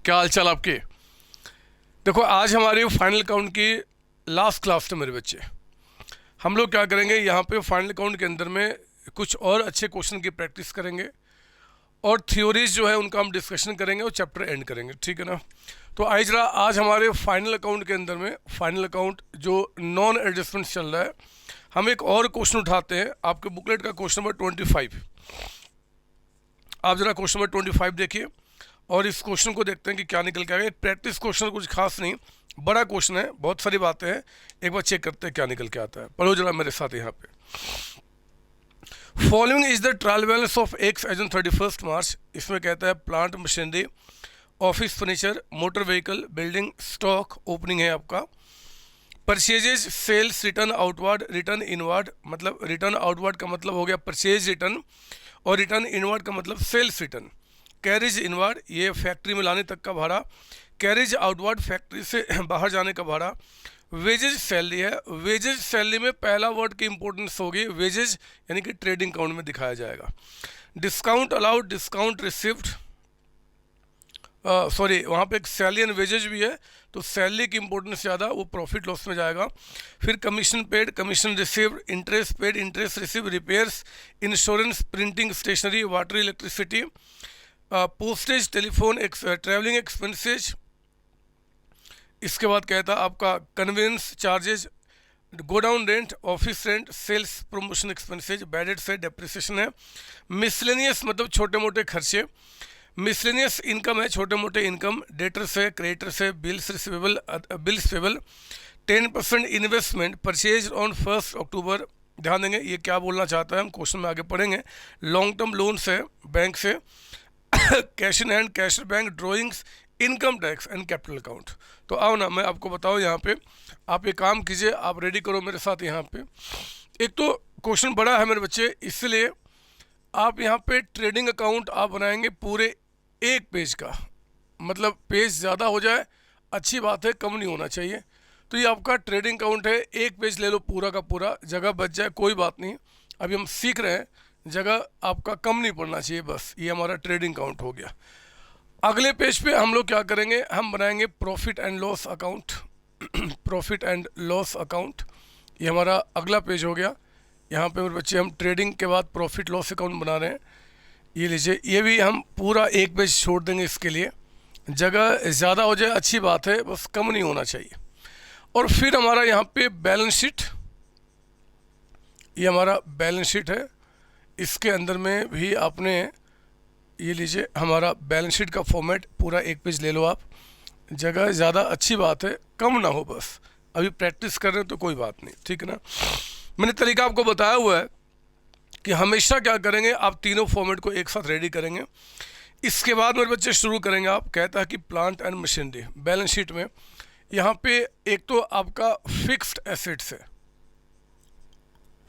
क्या हाल चाल आपके। देखो आज हमारे फाइनल अकाउंट की लास्ट क्लास है मेरे बच्चे। हम लोग क्या करेंगे, यहाँ पे फाइनल अकाउंट के अंदर में कुछ और अच्छे क्वेश्चन की प्रैक्टिस करेंगे और थ्योरीज जो है उनका हम डिस्कशन करेंगे और चैप्टर एंड करेंगे, ठीक है ना। तो आई जरा आज हमारे फाइनल अकाउंट के अंदर में फाइनल अकाउंट जो नॉन एडजस्टमेंट चल रहा है, हम एक और क्वेश्चन उठाते हैं। आपके बुकलेट का क्वेश्चन नंबर 25। आप जरा क्वेश्चन नंबर 25 देखिए और इस क्वेश्चन को देखते हैं कि क्या निकल के आएगा। एक प्रैक्टिस क्वेश्चन, कुछ खास नहीं, बड़ा क्वेश्चन है, बहुत सारी बातें हैं। एक बार चेक करते हैं क्या निकल के आता है। पढ़ो जरा मेरे साथ यहाँ पे। Following is the trial balance of X as on 31 March. इसमें कहता है plant machinery, office furniture, motor vehicle, building stock, opening है आपका, purchases, sales, return outward, return inward. मतलब रिटर्न आउटवर्ड का मतलब हो गया परचेज रिटर्न और रिटर्न इनवर्ड का मतलब सेल्स रिटर्न। कैरेज इनवर्ड ये फैक्ट्री में लाने तक का भाड़ा, कैरेज आउटवर्ड फैक्ट्री से बाहर जाने का भाड़ा। वेजेज सैलरी है, वेजेज सैलरी में पहला वर्ड की इंपॉर्टेंस होगी वेजेज, यानी कि ट्रेडिंग अकाउंट में दिखाया जाएगा। Discount allowed, discount received, sorry वहाँ पे एक सैलरी एंड वेजेज भी है, तो सैलरी की इंपॉर्टेंस ज़्यादा, वो प्रॉफिट लॉस में जाएगा। फिर commission paid, commission received, interest paid, interest receive, repairs, insurance, printing, stationery, water, electricity, postage, telephone, travelling expenses. इसके बाद कहता है आपका conveyance charges, godown rent, office rent, sales promotion expenses, bad debt से डेप्रिसिएशन है। मिसलेनियस मतलब छोटे मोटे खर्चे, मिसलेनियस इनकम है छोटे मोटे इनकम, डेटर से, क्रेडिटर से, bills receivable, bills payable. 10% investment, purchase on 1 अक्टूबर। ध्यान देंगे ये क्या बोलना चाहता है, हम क्वेश्चन में आगे पढ़ेंगे। लॉन्ग टर्म लोन से, बैंक से, cash in hand, cash bank, drawings, income tax and capital account. तो आओ ना मैं आपको बताऊँ यहाँ पे, आप एक काम कीजिए, आप रेडी करो मेरे साथ यहाँ पे। एक तो क्वेश्चन बड़ा है मेरे बच्चे, इसलिए आप यहाँ पे ट्रेडिंग अकाउंट आप बनाएंगे पूरे एक पेज का, मतलब पेज ज़्यादा हो जाए अच्छी बात है, कम नहीं होना चाहिए। तो ये आपका ट्रेडिंग अकाउंट है, एक पेज ले लो पूरा का पूरा, जगह बच जाए कोई बात नहीं, अभी हम सीख रहे हैं, जगह आपका कम नहीं पड़ना चाहिए, बस ये हमारा ट्रेडिंग अकाउंट हो गया। अगले पेज पे हम लोग क्या करेंगे, हम बनाएंगे profit and loss account. Profit and loss account ये हमारा अगला पेज हो गया। यहाँ पे मेरे बच्चे हम ट्रेडिंग के बाद प्रॉफिट लॉस अकाउंट बना रहे हैं। ये लीजिए, ये भी हम पूरा एक पेज छोड़ देंगे, इसके लिए जगह ज़्यादा हो जाए अच्छी बात है, बस कम नहीं होना चाहिए। और फिर हमारा यहाँ पे बैलेंस शीट, ये हमारा बैलेंस शीट है, इसके अंदर में भी आपने ये लीजिए हमारा बैलेंस शीट का फॉर्मेट पूरा एक पेज ले लो आप, जगह ज़्यादा अच्छी बात है, कम ना हो, बस अभी प्रैक्टिस कर रहे हैं तो कोई बात नहीं, ठीक है ना। मैंने तरीका आपको बताया हुआ है कि हमेशा क्या करेंगे, आप तीनों फॉर्मेट को एक साथ रेडी करेंगे। इसके बाद मेरे बच्चे शुरू करेंगे, आप कहता है कि plant and machinery. Balance sheet में यहाँ पे एक तो आपका फिक्स्ड एसेट्स है,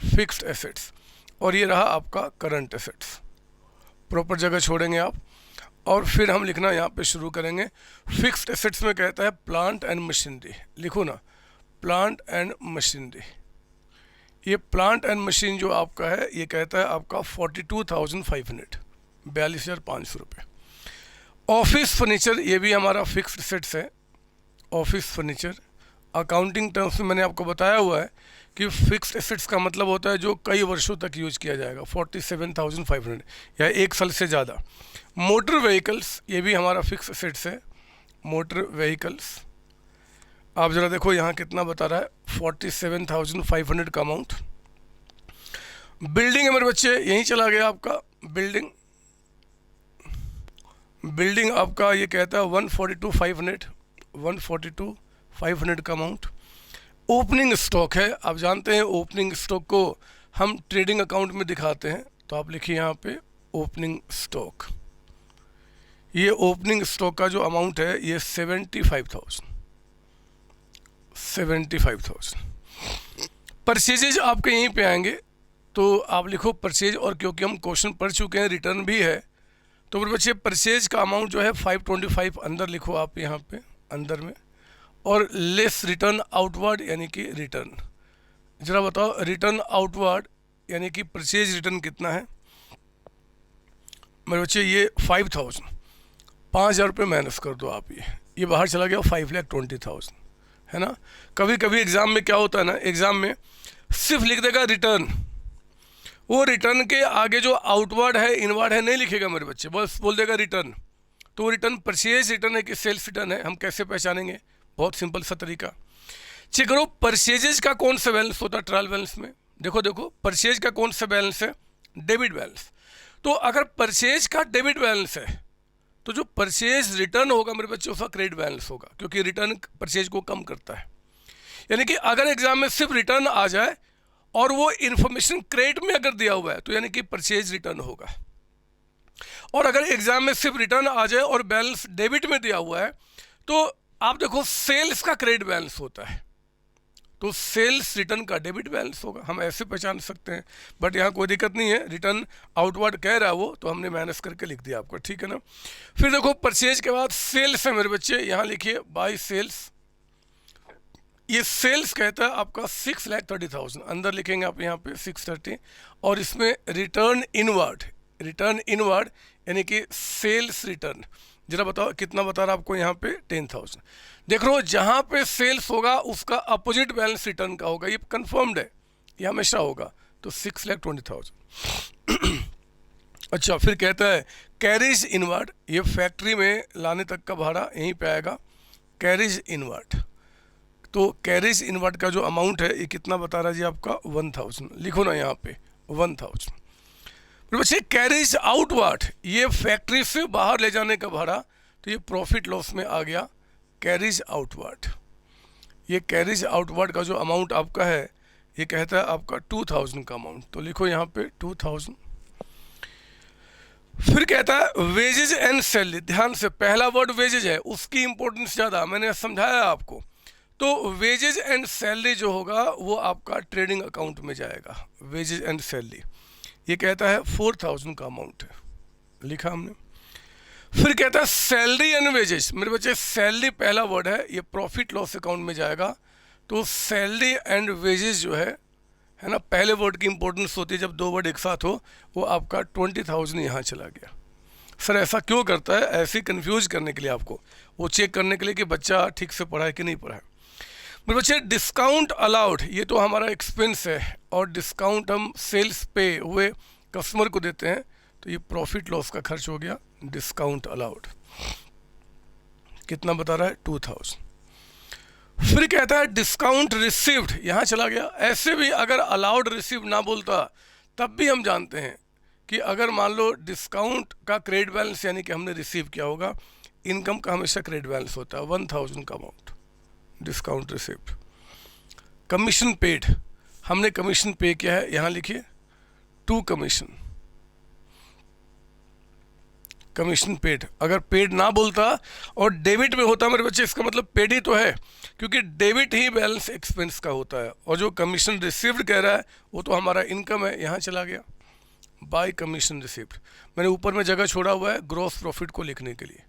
फिक्स्ड एसेट्स, और ये रहा आपका करंट एसेट्स, प्रॉपर जगह छोड़ेंगे आप। और फिर हम लिखना यहाँ पे शुरू करेंगे। फिक्स्ड एसेट्स में कहता है प्लांट एंड मशीनरी, लिखो ना प्लांट एंड मशीनरी। ये प्लांट एंड मशीन जो आपका है ये कहता है आपका 42,500, 42,500 रुपये। ऑफिस फर्नीचर ये भी हमारा फिक्स्ड एसेट्स है, ऑफिस फर्नीचर। अकाउंटिंग टर्म्स में मैंने आपको बताया हुआ है कि फिक्स्ड एसेट्स का मतलब होता है जो कई वर्षों तक यूज किया जाएगा, 47,500 या एक साल से ज़्यादा। मोटर व्हीकल्स ये भी हमारा फिक्स्ड एसेट्स है, मोटर व्हीकल्स। आप ज़रा देखो यहाँ कितना बता रहा है, 47,500 का अमाउंट। बिल्डिंग है मेरे बच्चे, यहीं चला गया आपका बिल्डिंग। बिल्डिंग आपका ये कहता है 142,500, 142,500 का अमाउंट। ओपनिंग स्टॉक है, आप जानते हैं ओपनिंग स्टॉक को हम ट्रेडिंग अकाउंट में दिखाते हैं, तो आप लिखिए यहाँ पे ओपनिंग स्टॉक। ये ओपनिंग स्टॉक का जो अमाउंट है ये 75,000। परचेजेज आपके यहीं पे आएंगे, तो आप लिखो परचेज, और क्योंकि हम क्वेश्चन पढ़ चुके हैं, रिटर्न भी है, तो मेरे बच्चे परचेज का अमाउंट जो है 525 अंदर लिखो आप यहाँ पे अंदर में। और लेस रिटर्न आउटवर्ड यानी कि रिटर्न, ज़रा बताओ रिटर्न आउटवर्ड यानी कि परचेज रिटर्न कितना है मेरे बच्चे, ये 5,000। 5,000 रुपये माइनस कर दो आप, ये बाहर चला गया 5,20,000, है ना। कभी कभी एग्ज़ाम में क्या होता है ना, एग्ज़ाम में सिर्फ लिख देगा रिटर्न, वो रिटर्न के आगे जो आउटवर्ड है इनवर्ड है नहीं लिखेगा मेरे बच्चे, बस बोल देगा रिटर्न। तो वो रिटर्न परचेज रिटर्न है कि सेल्स रिटर्न है, हम कैसे पहचानेंगे? बहुत सिंपल सा तरीका। चेक करो परचेजेज का कौन सा बैलेंस होता है ट्रायल बैलेंस में। देखो परचेज का कौन सा बैलेंस है? Debit balance. तो अगर परचेज का डेबिट बैलेंस है तो जो परचेज रिटर्न होगा मेरे बच्चे उसका क्रेडिट बैलेंस होगा, क्योंकि रिटर्न परचेज को कम करता है। यानी कि अगर एग्जाम में सिर्फ रिटर्न आ जाए और वो इन्फॉर्मेशन क्रेडिट में अगर दिया हुआ है तो यानी कि परचेज रिटर्न होगा, और अगर एग्जाम में सिर्फ रिटर्न आ जाए और बैलेंस डेबिट में दिया हुआ है तो आप देखो सेल्स का क्रेडिट बैलेंस होता है, तो सेल्स रिटर्न का डेबिट बैलेंस होगा। हम ऐसे पहचान सकते हैं, बट यहाँ कोई दिक्कत नहीं है, रिटर्न आउटवर्ड कह रहा है वो, तो हमने माइनस करके लिख दिया आपको, ठीक है ना। फिर देखो परचेज के बाद सेल्स है मेरे बच्चे, यहाँ लिखिए बाय सेल्स। ये सेल्स कहता है आपका 6,30,000, अंदर लिखेंगे आप यहाँ पे 630, और इसमें रिटर्न इनवर्ड यानी कि सेल्स रिटर्न, जरा बताओ कितना बता रहा आपको यहाँ पे 10,000। देख रहे हो जहाँ पे सेल्स होगा उसका अपोजिट बैलेंस रिटर्न का होगा, ये कंफर्म्ड है, ये हमेशा होगा, तो 6,20,000। अच्छा फिर कहता है कैरिज इनवर्ड, ये फैक्ट्री में लाने तक का भाड़ा यहीं पे आएगा, कैरिज इनवर्ड। तो कैरिज इनवर्ड का जो अमाउंट है ये कितना बता रहा है जी आपका 1,000, लिखो ना यहाँ पे 1,000। बच्चे कैरिज आउटवर्ड, ये फैक्ट्री से बाहर ले जाने का भाड़ा, तो ये प्रॉफिट लॉस में आ गया कैरिज आउटवर्ड। ये कैरिज आउटवर्ड का जो अमाउंट आपका है ये कहता है आपका 2,000 का अमाउंट, तो लिखो यहाँ पे 2,000। फिर कहता है वेजेज एंड सैलरी, ध्यान से पहला वर्ड वेजेज है, उसकी इंपॉर्टेंस ज़्यादा, मैंने समझाया आपको। तो वेजेज एंड सैलरी जो होगा वो आपका ट्रेडिंग अकाउंट में जाएगा, वेजेज एंड सैलरी। ये कहता है 4,000 का अमाउंट है, लिखा हमने। फिर कहता है सैलरी एंड वेजेस, मेरे बच्चे सैलरी पहला वर्ड है, ये प्रॉफिट लॉस अकाउंट में जाएगा, तो सैलरी एंड वेजेस जो है ना, पहले वर्ड की इंपॉर्टेंस होती है जब दो वर्ड एक साथ हो, वो आपका 20,000 यहाँ चला गया। सर ऐसा क्यों करता है? ऐसे कंफ्यूज करने के लिए आपको, वो चेक करने के लिए कि बच्चा ठीक से पढ़ा है कि नहीं पढ़ा है। मेरे बच्चे डिस्काउंट अलाउड, ये तो हमारा एक्सपेंस है, और डिस्काउंट हम सेल्स पे हुए कस्टमर को देते हैं, तो ये प्रॉफिट लॉस का खर्च हो गया डिस्काउंट अलाउड। कितना बता रहा है? 2,000। फिर कहता है डिस्काउंट रिसीव्ड, यहाँ चला गया। ऐसे भी अगर अलाउड रिसीव ना बोलता तब भी हम जानते हैं कि अगर मान लो डिस्काउंट का क्रेडिट बैलेंस यानी कि हमने रिसीव किया होगा, इनकम का हमेशा क्रेडिट बैलेंस होता है 1,000 का amount, discount received. Commission paid, हमने कमीशन पे किया है, यहाँ लिखिए 2 कमीशन पेड। अगर पेड ना बोलता और डेबिट में होता मेरे बच्चे, इसका मतलब पेड ही तो है, क्योंकि डेबिट ही बैलेंस एक्सपेंस का होता है, और जो कमीशन रिसीव्ड कह रहा है वो तो हमारा इनकम है, यहाँ चला गया बाय कमीशन रिसीव्ड। मैंने ऊपर में जगह छोड़ा हुआ है ग्रॉस प्रॉफिट को लिखने के लिए,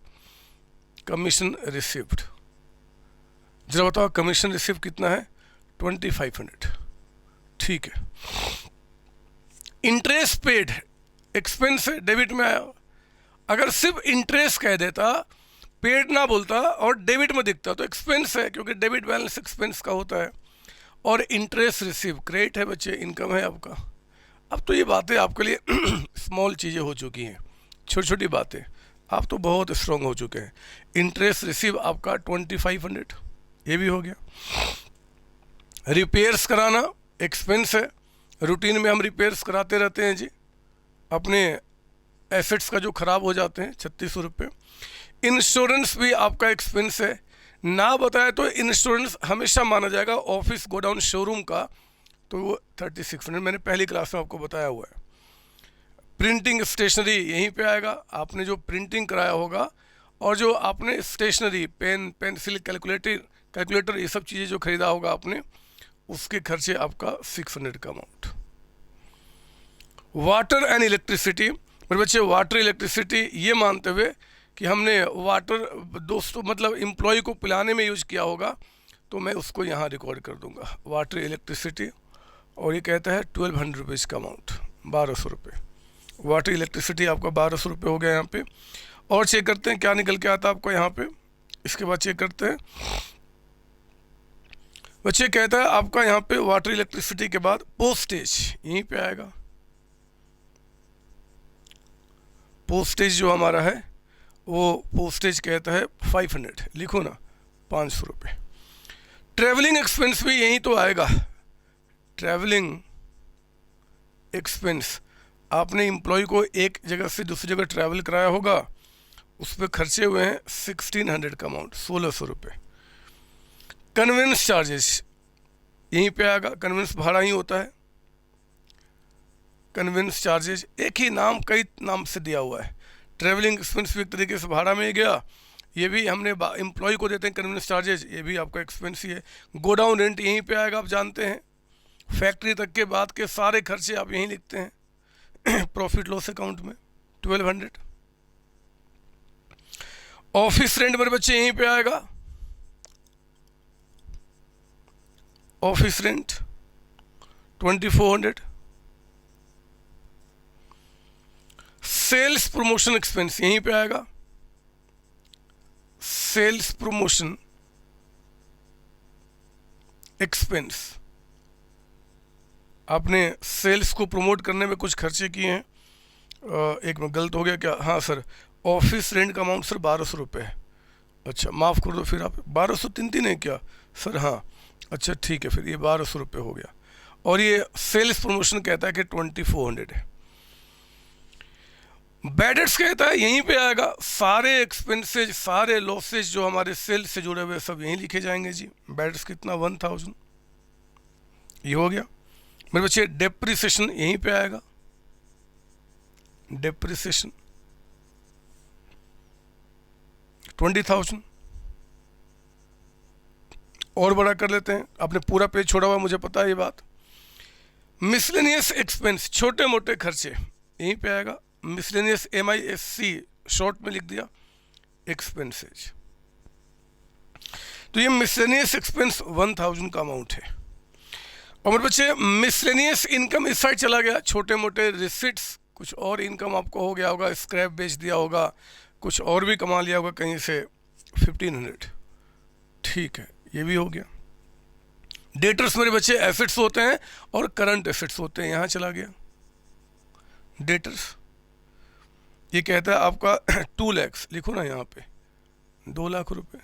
कमीशन रिसीव्ड। जरा बताओ कमीशन रिसीव कितना है? 2,500, ठीक है। इंटरेस्ट पेड, एक्सपेंस है, डेबिट में आया। अगर सिर्फ इंटरेस्ट कह देता, पेड ना बोलता और डेबिट में दिखता तो एक्सपेंस है, क्योंकि डेबिट बैलेंस एक्सपेंस का होता है, और इंटरेस्ट रिसीव क्रेडिट है बच्चे, इनकम है आपका। अब तो ये बातें आपके लिए स्मॉल चीज़ें हो चुकी हैं, छोटी छोटी बातें, आप तो बहुत स्ट्रॉन्ग हो चुके हैं। इंटरेस्ट रिसीव आपका 2,500, ये भी हो गया। रिपेयर्स कराना एक्सपेंस है, रूटीन में हम रिपेयर्स कराते रहते हैं जी, अपने एसेट्स का जो ख़राब हो जाते हैं, 3,600 रुपये। इंश्योरेंस भी आपका एक्सपेंस है, ना बताए तो इंश्योरेंस हमेशा माना जाएगा ऑफिस गोडाउन शोरूम का, तो वो 3,600 मैंने पहली क्लास में आपको बताया हुआ है। प्रिंटिंग स्टेशनरी यहीं पे आएगा, आपने जो प्रिंटिंग कराया होगा और जो आपने स्टेशनरी पेन पेंसिल कैलकुलेटर ये सब चीज़ें जो खरीदा होगा आपने, उसके खर्चे आपका 600 का अमाउंट। वाटर एंड इलेक्ट्रिसिटी, मेरे बच्चे वाटर इलेक्ट्रिसिटी ये मानते हुए कि हमने वाटर दोस्तों मतलब एम्प्लॉय को पिलाने में यूज़ किया होगा, तो मैं उसको यहाँ रिकॉर्ड कर दूंगा वाटर इलेक्ट्रिसिटी, और ये कहता है 1,200 रुपीज़ का अमाउंट, 1,200 रुपये। वाटर इलेक्ट्रिसिटी आपका 1,200 रुपये हो गया यहाँ पे। और चेक करते हैं क्या निकल के आता है आपको यहाँ पे। इसके बाद चेक करते हैं, बच्चे कहता है आपका यहाँ पे वाटर इलेक्ट्रिसिटी के बाद पोस्टेज यहीं पे आएगा। पोस्टेज जो हमारा है वो पोस्टेज कहता है 500, लिखो ना 500 रुपये। ट्रैवलिंग एक्सपेंस भी यहीं तो आएगा। ट्रैवलिंग एक्सपेंस, आपने एम्प्लॉय को एक जगह से दूसरी जगह ट्रैवल कराया होगा, उस पर खर्चे हुए हैं 1600 का अमाउंट, 1600 रुपये। कन्वेंस चार्जेस यहीं पे आएगा, कन्वेंस भाड़ा ही होता है। कन्वेंस चार्जेस एक ही नाम कई नाम से दिया हुआ है। ट्रैवलिंग एक्सपेंस भी एक तरीके से भाड़ा में ही गया, ये भी हमने एम्प्लॉय को देते हैं कन्वेंस चार्जेस, ये भी आपका एक्सपेंस ही है। गोडाउन रेंट यहीं पे आएगा, आप जानते हैं। फैक्ट्री तक के बाद के सारे खर्चे आप यहीं लिखते हैं प्रॉफिट लॉस अकाउंट में 1200। ऑफिस रेंट मेरे बच्चे यहीं पे आएगा, office rent 2400। Sales promotion expense यहीं पे आएगा, सेल्स प्रमोशन एक्सपेंस, आपने सेल्स को प्रमोट करने में कुछ खर्चे किए हैं। एक में गलत हो गया क्या, हाँ सर, ऑफिस रेंट का अमाउंट सर 1200 रुपये है। अच्छा माफ़ कर दो, फिर आप 1200 है क्या सर, हाँ अच्छा ठीक है, फिर ये 1200 रुपये हो गया। और ये सेल्स प्रमोशन कहता है कि 2400 है। बैड डेट्स कहता है यहीं पे आएगा, सारे एक्सपेंसेज सारे लॉसेज जो हमारे सेल्स से जुड़े हुए सब यहीं लिखे जाएंगे जी। बैड डेट्स कितना 1000, ये हो गया मेरे बच्चे। डेप्रिसिएशन यहीं पे आएगा, डेप्रिसिएशन 20,000। और बड़ा कर लेते हैं, आपने पूरा पेज छोड़ा हुआ मुझे पता है ये बात। मिसलेनियस एक्सपेंस, छोटे मोटे खर्चे यहीं पे आएगा। मिसलेनियस MISC शॉर्ट में लिख दिया एक्सपेंसेज। तो ये मिसलेनियस एक्सपेंस 1000 का अमाउंट है। और मेरे बच्चे मिसलेनियस इनकम इस साइड चला गया, छोटे मोटे रिसिट्स, कुछ और इनकम आपको हो गया होगा, स्क्रैप बेच दिया होगा, कुछ और भी कमा लिया होगा कहीं से 1500, ठीक है ये भी हो गया। डेटर्स मेरे बच्चे एसेट्स होते हैं और करंट एसेट्स होते हैं, यहाँ चला गया डेटर्स। ये कहता है आपका 2 लाख, लिखो ना यहाँ पे 2 लाख रुपए।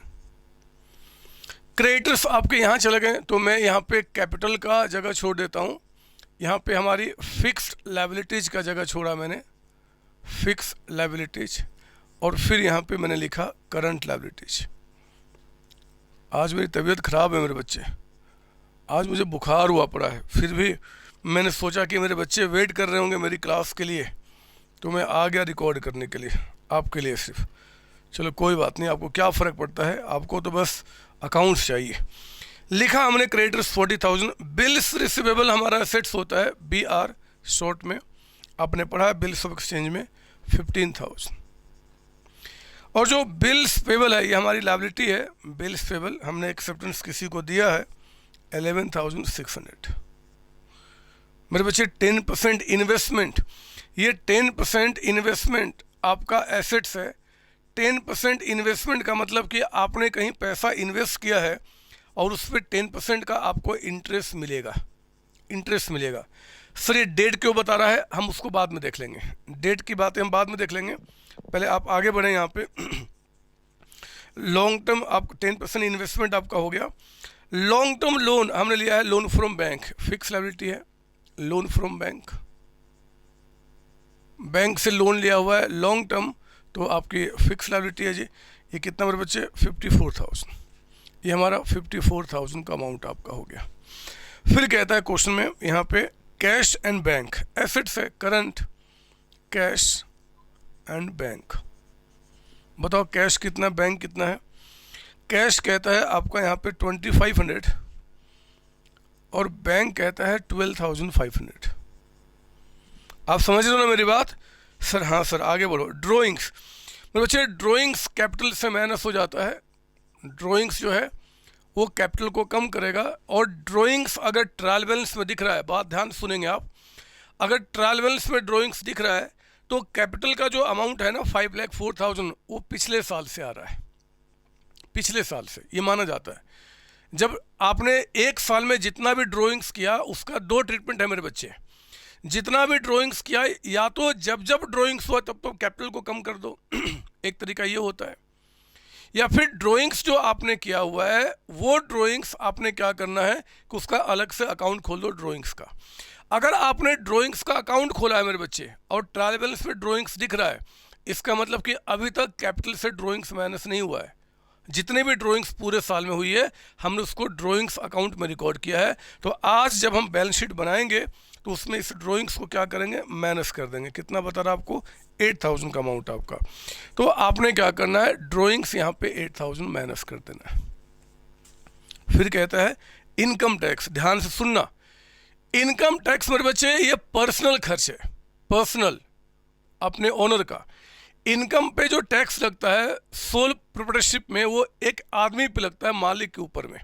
क्रेडिटर्स आपके यहाँ चले गए, तो मैं यहाँ पे कैपिटल का जगह छोड़ देता हूँ। यहाँ पे हमारी फिक्स्ड लायबिलिटीज का जगह छोड़ा मैंने, फिक्स्ड लायबिलिटीज, और फिर यहाँ पे मैंने लिखा करंट लायबिलिटीज। आज मेरी तबीयत ख़राब है मेरे बच्चे, आज मुझे बुखार हुआ पड़ा है, फिर भी मैंने सोचा कि मेरे बच्चे वेट कर रहे होंगे मेरी क्लास के लिए, तो मैं आ गया रिकॉर्ड करने के लिए, आपके लिए सिर्फ। चलो कोई बात नहीं, आपको क्या फ़र्क पड़ता है, आपको तो बस अकाउंट्स चाहिए। लिखा हमने क्रेडिटर्स 40,000। बिल्स रिसीवेबल हमारा एसेट्स होता है, BR शॉर्ट में, आपने पढ़ा है बिल्स ऑफ एक्सचेंज में 15,000। और जो बिल्स पेबल है ये हमारी लायबिलिटी है। बिल्स पेबल हमने एक्सेप्टेंस किसी को दिया है 11,600। मेरे बच्चे 10% इन्वेस्टमेंट, ये 10% इन्वेस्टमेंट आपका एसेट्स है। 10% इन्वेस्टमेंट का मतलब कि आपने कहीं पैसा इन्वेस्ट किया है और उस पर 10% का आपको इंटरेस्ट मिलेगा, इंटरेस्ट मिलेगा। सर ये डेट क्यों बता रहा है, हम उसको बाद में देख लेंगे, डेट की बातें हम बाद में देख लेंगे, पहले आप आगे बढ़ें। यहाँ पे लॉन्ग टर्म आप 10% इन्वेस्टमेंट आपका हो गया। लॉन्ग टर्म लोन हमने लिया है, loan from bank, fix liability है, लोन फ्रॉम बैंक, बैंक से लोन लिया हुआ है लॉन्ग टर्म, तो आपकी फिक्स लायबिलिटी है जी। ये कितना मेरे बच्चे 54,000, ये हमारा 54,000 का अमाउंट आपका हो गया। फिर कहता है क्वेश्चन में यहाँ पे कैश एंड बैंक, एसेट्स है करंट, कैश एंड बैंक। बताओ कैश कितना, बैंक कितना है। कैश कहता है आपका यहाँ पे 2500 और बैंक कहता है 12,500। आप समझ रहे हो ना मेरी बात सर, हाँ सर आगे बढ़ो। ड्राइंग्स मेरे बच्चे, ड्राइंग्स कैपिटल से माइनस हो जाता है, ड्राइंग्स जो है वो कैपिटल को कम करेगा। और ड्राइंग्स अगर ट्रायल बैलेंस में दिख रहा है, बात ध्यान सुनेंगे आप, अगर ट्रायल बैलेंस में ड्राइंग्स दिख रहा है तो कैपिटल का जो अमाउंट है ना 5,04,000 वो पिछले साल से आ रहा है, पिछले साल से ये माना जाता है। जब आपने एक साल में जितना भी ड्राइंग्स किया उसका दो ट्रीटमेंट है मेरे बच्चे। जितना भी ड्राइंग्स किया या तो जब जब ड्राइंग्स हुआ तब तो कैपिटल को कम कर दो एक तरीका ये होता है, या फिर ड्राइंग्स जो आपने किया हुआ है वो ड्राइंग्स आपने क्या करना है कि उसका अलग से अकाउंट खोल दो ड्राइंग्स का। अगर आपने ड्राइंग्स का अकाउंट खोला है मेरे बच्चे और ट्रायल बैलेंस में ड्राइंग्स दिख रहा है, इसका मतलब कि अभी तक कैपिटल से ड्राइंग्स माइनस नहीं हुआ है। जितने भी ड्राइंग्स पूरे साल में हुई है हमने उसको ड्राइंग्स अकाउंट में रिकॉर्ड किया है। तो आज जब हम बैलेंस शीट बनाएंगे तो उसमें इस ड्राइंग्स को क्या करेंगे, माइनस कर देंगे। कितना बता रहा आपको, 8,000 का अमाउंट आपका। तो आपने क्या करना है, ड्राइंग्स यहाँ पे 8,000 माइनस कर देना है। फिर कहता है इनकम टैक्स, ध्यान से सुनना। इनकम टैक्स मेरे बच्चे ये पर्सनल खर्च है, पर्सनल अपने ओनर का। इनकम पे जो टैक्स लगता है सोल प्रोप्राइटरशिप में वो एक आदमी पे लगता है, मालिक के ऊपर में।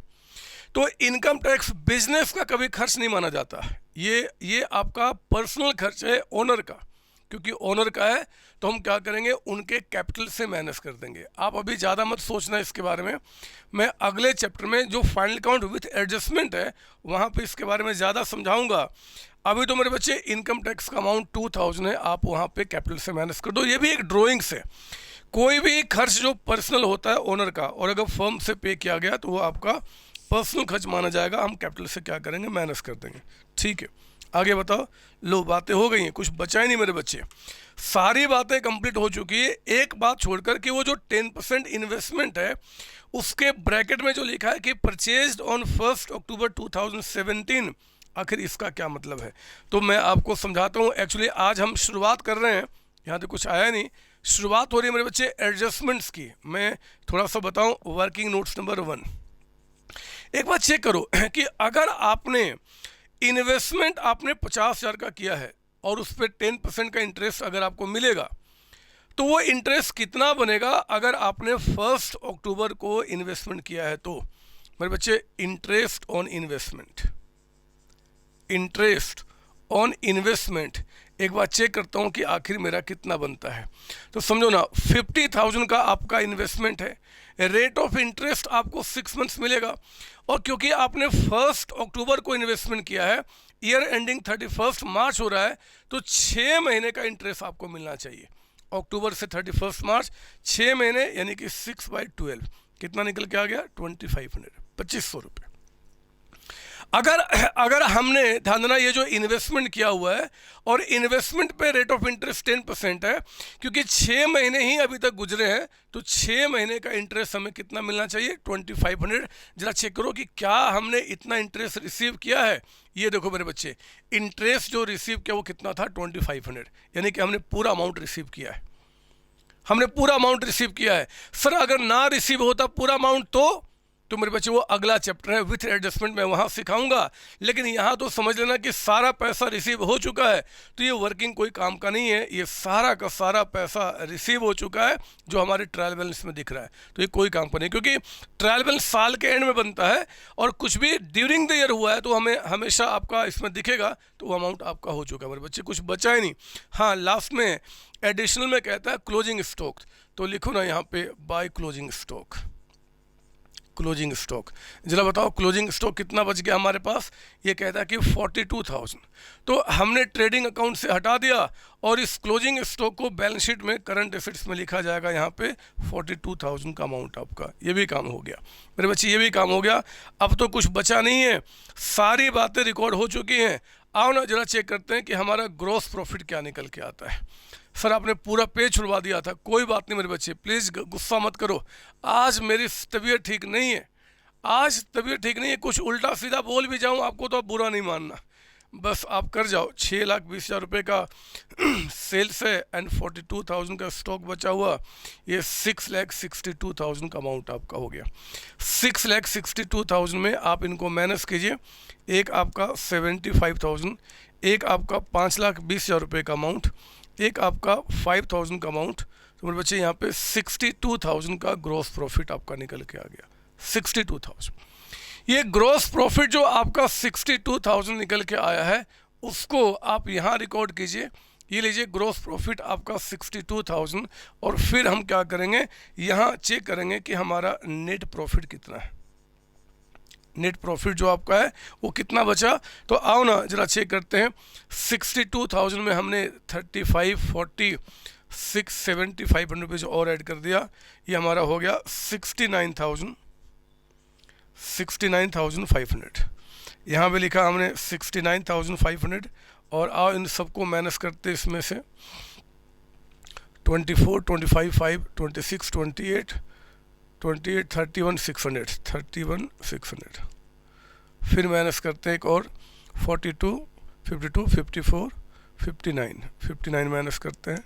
तो इनकम टैक्स बिजनेस का कभी खर्च नहीं माना जाता। ये आपका पर्सनल खर्च है ओनर का, क्योंकि ओनर का है तो हम क्या करेंगे, उनके कैपिटल से माइनस कर देंगे। आप अभी ज़्यादा मत सोचना इसके बारे में, मैं अगले चैप्टर में जो फाइनल अकाउंट विथ एडजस्टमेंट है वहाँ पे इसके बारे में ज़्यादा समझाऊंगा। अभी तो मेरे बच्चे इनकम टैक्स का अमाउंट 2,000 है, आप वहाँ पे कैपिटल से माइनस कर दो। ये भी एक ड्राइंग्स है। कोई भी खर्च जो पर्सनल होता है ओनर का और अगर फर्म से पे किया गया तो वो आपका पर्सनल खर्च माना जाएगा, हम कैपिटल से क्या करेंगे, माइनस कर देंगे। ठीक है, आगे बताओ। लो, बातें हो गई हैं, कुछ बचा ही नहीं मेरे बच्चे, सारी बातें कंप्लीट हो चुकी है। एक बात छोड़कर कि वो जो 10% इन्वेस्टमेंट है उसके ब्रैकेट में जो लिखा है कि परचेज्ड ऑन 1 अक्टूबर 2017, आखिर इसका क्या मतलब है, तो मैं आपको समझाता हूँ। एक्चुअली आज हम शुरुआत कर रहे हैं, यहाँ तो कुछ आया नहीं, शुरुआत हो रही है मेरे बच्चे एडजस्टमेंट्स की। मैं थोड़ा सा बताऊँ, वर्किंग नोट्स नंबर 1। एक बात चेक करो कि अगर आपने इन्वेस्टमेंट आपने 50,000 का किया है और उस पर 10% का इंटरेस्ट अगर आपको मिलेगा तो वो इंटरेस्ट कितना बनेगा अगर आपने 1 अक्टूबर को इन्वेस्टमेंट किया है तो। मेरे बच्चे interest on investment, interest on investment, एक बार चेक करता हूँ कि आखिर मेरा कितना बनता है। तो समझो ना, 50,000 का आपका इन्वेस्टमेंट है, रेट ऑफ इंटरेस्ट आपको 6 मंथ्स मिलेगा। और क्योंकि आपने 1 अक्टूबर को इन्वेस्टमेंट किया है, ईयर एंडिंग 31 मार्च हो रहा है, तो 6 महीने का इंटरेस्ट आपको मिलना चाहिए। अक्टूबर से 31 मार्च 6 महीने, यानी कि 6/12 कितना निकल के आ गया, 2500, 2500 रुपये। अगर हमने ध्यान देना, ये जो इन्वेस्टमेंट किया हुआ है और इन्वेस्टमेंट पे रेट ऑफ इंटरेस्ट 10% है, क्योंकि 6 महीने ही अभी तक गुजरे हैं, तो 6 महीने का इंटरेस्ट हमें कितना मिलना चाहिए, 2500। जरा चेक करो कि क्या हमने इतना इंटरेस्ट रिसीव किया है। ये देखो मेरे बच्चे, इंटरेस्ट जो रिसीव किया वो कितना था, 2500, यानी कि हमने पूरा अमाउंट रिसीव किया है, हमने पूरा अमाउंट रिसीव किया है। सर अगर ना रिसीव होता पूरा अमाउंट तो मेरे बच्चे वो अगला चैप्टर है विथ एडजस्टमेंट, मैं वहाँ सिखाऊंगा। लेकिन यहाँ तो समझ लेना कि सारा पैसा रिसीव हो चुका है, तो ये वर्किंग कोई काम का नहीं है, ये सारा का सारा पैसा रिसीव हो चुका है जो हमारे ट्रायल बैलेंस में दिख रहा है। तो ये कोई काम का नहीं, क्योंकि ट्रायल बैलेंस साल के एंड में बनता है और कुछ भी ड्यूरिंग द ईयर हुआ है तो हमें हमेशा आपका इसमें दिखेगा, तो वो अमाउंट आपका हो चुका है मेरे बच्चे, कुछ बचा ही नहीं। हाँ, लास्ट में एडिशनल में कहता है क्लोजिंग स्टॉक, तो लिखो ना यहाँ पे by closing stock, closing stock. जरा बताओ क्लोजिंग स्टॉक कितना बच गया हमारे पास, ये कहता है कि 42,000। तो हमने ट्रेडिंग अकाउंट से हटा दिया और इस क्लोजिंग स्टॉक को बैलेंस शीट में करंट एसेट्स में लिखा जाएगा, यहाँ पे 42,000 का अमाउंट आपका। ये भी काम हो गया मेरे बच्चे, ये भी काम हो गया। अब तो कुछ बचा नहीं है, सारी बातें रिकॉर्ड हो चुकी हैं। आओ ना जरा चेक करते हैं कि हमारा ग्रॉस प्रॉफिट क्या निकल के आता है। सर आपने पूरा पेज छुड़वा दिया था, कोई बात नहीं मेरे बच्चे, प्लीज़ गुस्सा मत करो। आज मेरी तबीयत ठीक नहीं है, आज तबीयत ठीक नहीं है, कुछ उल्टा सीधा बोल भी जाऊं आपको तो आप बुरा नहीं मानना, बस आप कर जाओ। 6,20,000 रुपये का सेल्स है एंड 42,000 का स्टॉक बचा हुआ, ये 6,62,000 का अमाउंट आपका हो गया। 6,62,000 में आप इनको माइनस कीजिए, एक आपका 75,000, एक आपका 5,20,000 रुपये का अमाउंट, एक आपका 5,000 का अमाउंट। तो मेरे बच्चे यहाँ पे 62,000 का ग्रॉस प्रॉफिट आपका निकल के आ गया, 62,000। ये ग्रॉस प्रॉफिट जो आपका 62,000 निकल के आया है उसको आप यहाँ रिकॉर्ड कीजिए, ये लीजिए ग्रॉस प्रॉफिट आपका 62,000। और फिर हम क्या करेंगे, यहाँ चेक करेंगे कि हमारा नेट प्रॉफिट कितना है। नेट प्रॉफिट जो आपका है वो कितना बचा, तो आओ ना जरा चेक करते हैं। 62,000 में हमने 35, 40, 6, 75 रुपीज़ और ऐड कर दिया, ये हमारा हो गया 69,500। यहाँ पे लिखा हमने 69,500। और आओ इन सबको माइनस करते इसमें से 24, 25, 5, 26, 28, 31,600। फिर माइनस करते हैं एक और 42, 52, 54, 59 माइनस करते हैं।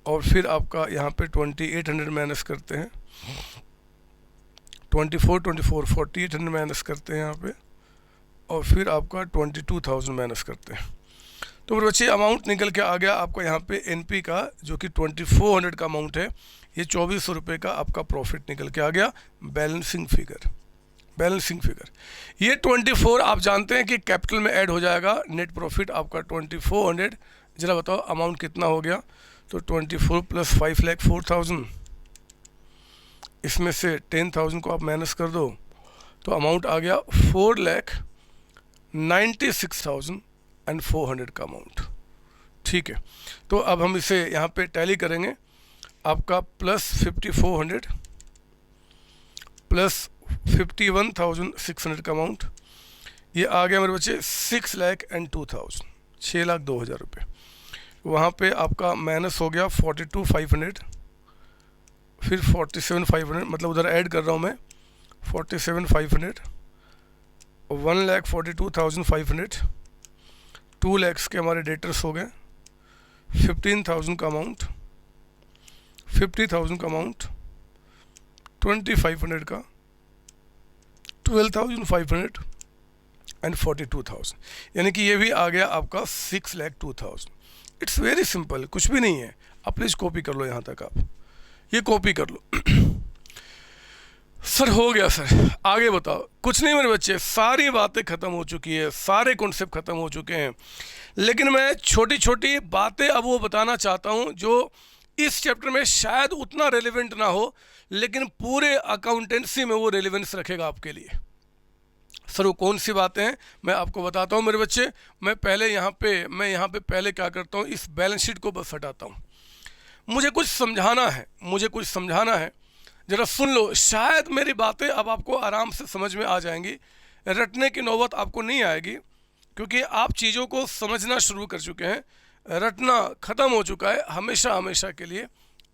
और फिर आपका यहाँ पे 2800 माइनस करते हैं, 24, 4800 माइनस करते हैं यहाँ पे। और फिर आपका 22,000 माइनस करते हैं। तो मेरे बच्चे अमाउंट निकल के आ गया आपका यहाँ पे एनपी का, जो कि 2400 का अमाउंट है। ये 2400 रुपये का आपका प्रॉफिट निकल के आ गया, बैलेंसिंग फिगर। ये 24 आप जानते हैं कि कैपिटल में ऐड हो जाएगा। नेट प्रॉफिट आपका 2400। जरा बताओ अमाउंट कितना हो गया, तो 24 प्लस 5,04,000, इसमें से 10,000 को आप माइनस कर दो, तो अमाउंट आ गया 4,96,400 का अमाउंट। ठीक है, तो अब हम इसे यहाँ पे टैली करेंगे। आपका प्लस 5,400 प्लस 51,600 का अमाउंट, ये आ गया मेरे बच्चे 6,02,000, 6,02,000 रुपये। वहाँ पे आपका माइनस हो गया 42,500, फिर 47,500, मतलब उधर ऐड कर रहा हूँ मैं 47,500, 1,42,500, 2 lakhs के हमारे डेटर्स हो गए, 15,000 का अमाउंट, 50,000 का अमाउंट, 2,500 का, 12,500 एंड 42,000, यानी कि ये भी आ गया आपका 6,02,000। इट्स वेरी सिंपल, कुछ भी नहीं है। आप प्लीज़ कॉपी कर लो, यहाँ तक आप ये कॉपी कर लो। सर हो गया सर, आगे बताओ। कुछ नहीं मेरे बच्चे, सारी बातें ख़त्म हो चुकी है, सारे कॉन्सेप्ट ख़त्म हो चुके हैं, लेकिन मैं छोटी छोटी बातें अब वो बताना चाहता हूँ जो इस चैप्टर में शायद उतना रेलिवेंट ना हो, लेकिन पूरे अकाउंटेंसी में वो रेलिवेंस रखेगा आपके लिए। सर वो कौन सी बातें हैं मैं आपको बताता हूँ मेरे बच्चे। मैं यहाँ पे पहले क्या करता हूँ, इस बैलेंस शीट को बस हटाता हूँ। मुझे कुछ समझाना है, ज़रा सुन लो। शायद मेरी बातें अब आपको आराम से समझ में आ जाएंगी, रटने की नौबत आपको नहीं आएगी, क्योंकि आप चीज़ों को समझना शुरू कर चुके हैं। रटना ख़त्म हो चुका है हमेशा के लिए